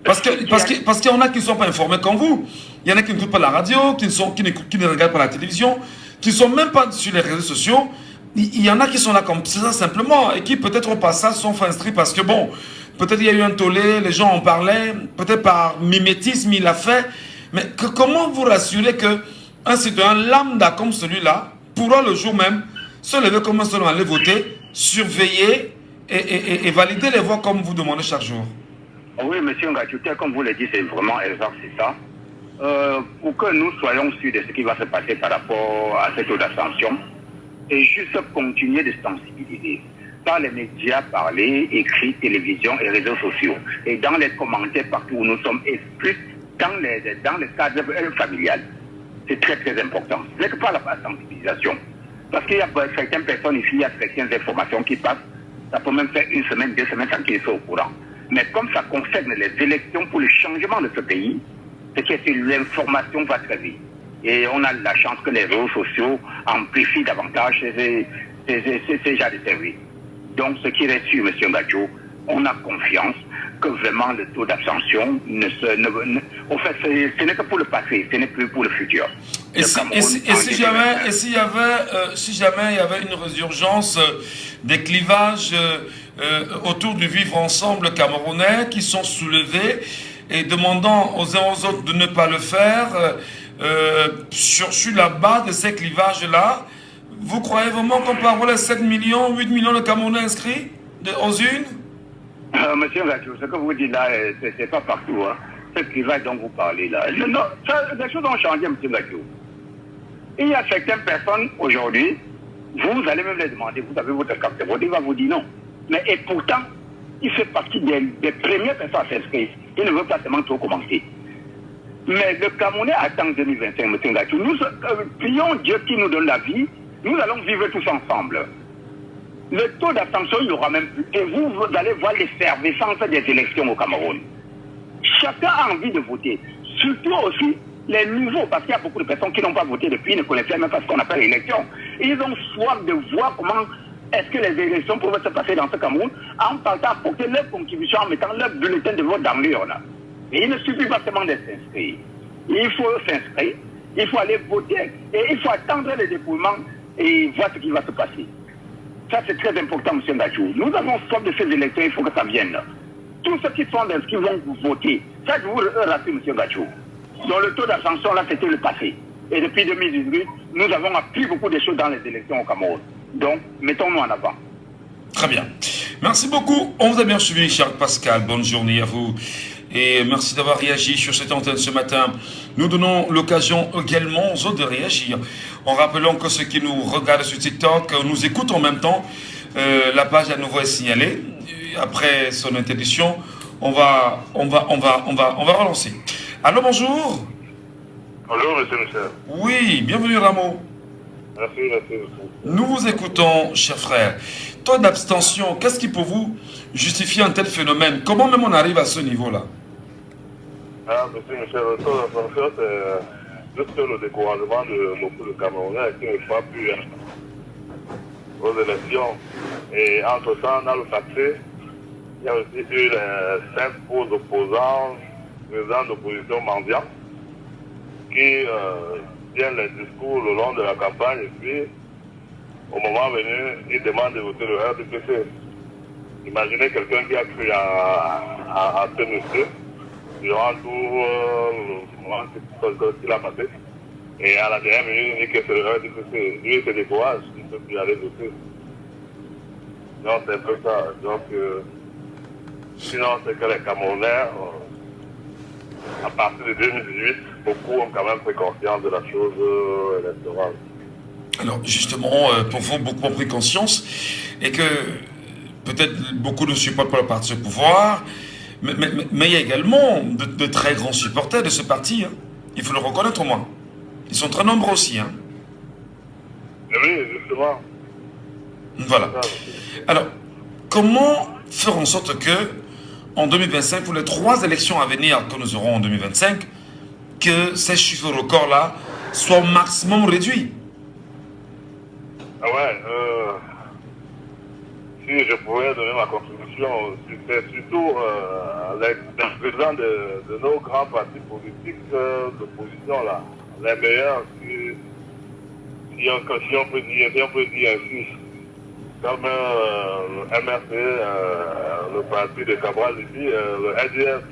Parce qu'il y en a qui ne sont pas informés comme vous. Il y en a qui n'écoutent pas la radio, qui ne regardent pas la télévision, qui ne sont même pas sur les réseaux sociaux. Il y en a qui sont là comme ça simplement et qui peut-être au passage sont fait inscrits parce que bon, peut-être il y a eu un tollé, les gens en parlaient, peut-être par mimétisme il l'a fait. Mais comment vous rassurez qu'un citoyen lambda comme celui-là pourra le jour même se lever comme un seul aller voter, surveiller et valider les voix comme vous demandez chaque jour? Oui, monsieur Ngachou, comme vous le dites, c'est vraiment exact, c'est ça. Pour que nous soyons sûrs de ce qui va se passer par rapport à cette taux d'abstention, et juste continuer de sensibiliser par les médias, parler, écrits, télévision et réseaux sociaux. Et dans les commentaires partout où nous sommes, et plus dans le cadre familial. C'est très très important. Ce n'est que par la sensibilisation. Parce qu'il y a certaines personnes ici, il y a certaines informations qui passent. Ça peut même faire 1 semaine, 2 semaines sans qu'ils soient au courant. Mais comme ça concerne les élections pour le changement de ce pays, c'est que l'information va très vite. Et on a la chance que les réseaux sociaux amplifient davantage ces genres de services. Donc, ce qui reste sur M. Ngacho, on a confiance que vraiment le taux d'abstention au fait, ce n'est que pour le passé, ce n'est plus pour le futur. Et si jamais il y avait une résurgence des clivages autour du vivre ensemble camerounais qui sont soulevés et demandant aux uns aux autres de ne pas le faire sur la base de ces clivages-là, vous croyez vraiment qu'on peut avoir les 7 millions, 8 millions de Camerounais inscrits aux urnes? Monsieur Ngacho, ce que vous dites là, c'est pas partout. Hein. Ce clivage dont vous parlez là. Non, les choses ont changé, monsieur Ngacho. Il y a certaines personnes aujourd'hui, vous allez même les demander, vous avez votre carte de vote, il va vous dire non. Mais et pourtant, il fait partie des premières personnes à s'inscrire. Il ne veut pas seulement trop commenter. Mais le Camerounais attend 2025, monsieur Ngacho. Nous prions Dieu qui nous donne la vie. Nous allons vivre tous ensemble. Le taux d'abstention, il n'y aura même plus. Et vous allez voir l'effervescence des élections au Cameroun. Chacun a envie de voter. Surtout aussi les nouveaux, parce qu'il y a beaucoup de personnes qui n'ont pas voté depuis, ne connaissaient même pas ce qu'on appelle l'élection. Ils ont soif de voir comment est-ce que les élections peuvent se passer dans ce Cameroun en partant apporter leur contribution, en mettant leur bulletin de vote dans l'urne. Et il ne suffit pas seulement de s'inscrire. Il faut s'inscrire, il faut aller voter et il faut attendre le dépouillement et voir ce qui va se passer. Ça, c'est très important, M. Ngacho. Nous avons soif de ces élections, il faut que ça vienne. Tous ceux qui sont inscrits vont voter. Ça, je vous rassure, M. Ngacho. Dans le taux d'abstention, là, c'était le passé. Et depuis 2018, nous avons appris beaucoup de choses dans les élections au Cameroun. Donc, mettons-nous en avant. Très bien. Merci beaucoup. On vous a bien suivi, cher Pascal. Bonne journée à vous. Et merci d'avoir réagi sur cette antenne ce matin. Nous donnons l'occasion également aux autres de réagir. En rappelant que ceux qui nous regardent sur TikTok nous écoutent en même temps. La page à nouveau est signalée. Après son interdiction, on va relancer. Allô, bonjour. Bonjour, monsieur Michel. Oui, bienvenue Rameau. Merci. Nous vous écoutons, cher frère. Taux d'abstention, qu'est-ce qui pour vous justifie un tel phénomène? Comment même on arrive à ce niveau-là? Monsieur Michel, le taux d'abstention, c'est juste le découragement de beaucoup de Camerounais qui ne sont plus aux élections. Et entre-temps, dans le passé, il y a aussi eu les 5 faux opposants, présidents d'opposition mendiants, qui tiennent les discours le long de la campagne et puis, au moment venu, ils demandent de voter le RDPC. Imaginez quelqu'un qui a cru à ce monsieur durant tout ce qu'il a passé. Et à la dernière minute, il dit que c'est le RDPC. Lui, il se décourage, il ne peut plus aller voter. Donc, c'est un peu ça. Donc, sinon, c'est que les Camerounais, à partir de 2018, beaucoup ont quand même pris conscience de la chose électorale. Alors, justement, pour vous, beaucoup ont pris conscience et que peut-être beaucoup ne supportent pas le parti au pouvoir, mais il y a également de très grands supporters de ce parti. Hein. Il faut le reconnaître au moins. Ils sont très nombreux aussi. Hein. Oui, justement. Voilà. Alors, comment faire en sorte que, en 2025, pour les 3 élections à venir que nous aurons en 2025, que ces chiffres records-là soient au maximum réduits? Ah ouais, si je pouvais donner ma contribution, c'est surtout les présidents de nos grands partis politiques d'opposition, là, les meilleurs, si on peut dire ainsi, comme le MRC, le parti de Cabral ici, le LDF,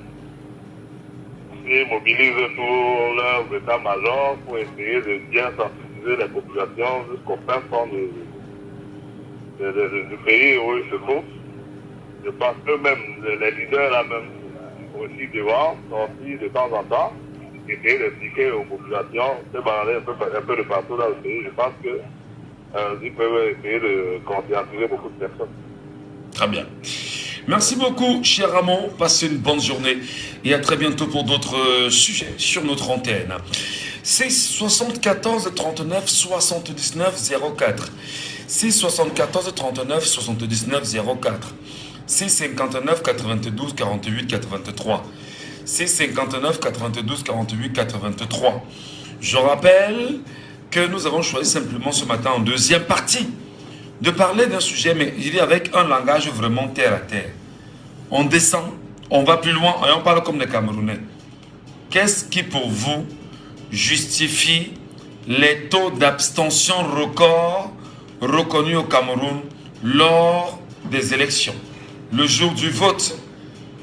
qui mobilisent tout leur état-major pour essayer de bien sensibiliser les populations jusqu'au fin fond du pays où ils se trouvent. Je pense qu'eux-mêmes, les leaders là-même, aussi devant, sortis de temps en temps, essayer d'expliquer aux populations, se balader un peu de partout dans le pays. Je pense qu'ils peuvent essayer de conscientiser beaucoup de personnes. Très bien. Merci beaucoup, cher Ramon. Passez une bonne journée et à très bientôt pour d'autres sujets sur notre antenne. C'est 74 39 79 04. C'est 74 39 79 04. C'est 59 92 48 83. C'est 59 92 48 83. Je rappelle que nous avons choisi simplement ce matin en deuxième partie de parler d'un sujet, mais il est avec un langage vraiment terre à terre. On descend, on va plus loin et on parle comme des Camerounais. Qu'est-ce qui pour vous justifie les taux d'abstention records reconnus au Cameroun lors des élections? Le jour du vote,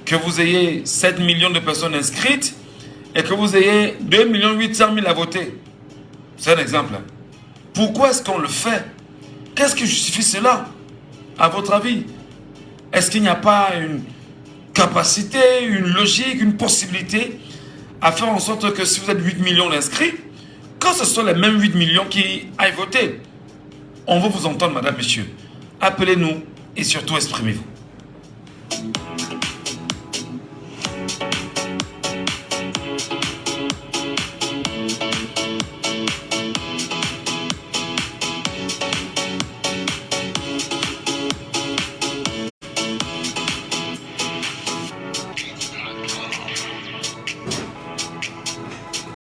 que vous ayez 7 millions de personnes inscrites et que vous ayez 2 800 000 à voter. C'est un exemple. Pourquoi est-ce qu'on le fait? Qu'est-ce qui justifie cela, à votre avis? Est-ce qu'il n'y a pas une capacité, une logique, une possibilité à faire en sorte que si vous êtes 8 millions d'inscrits, que ce soit les mêmes 8 millions qui aillent voter? On veut vous entendre, madame, monsieur. Appelez-nous et surtout exprimez-vous.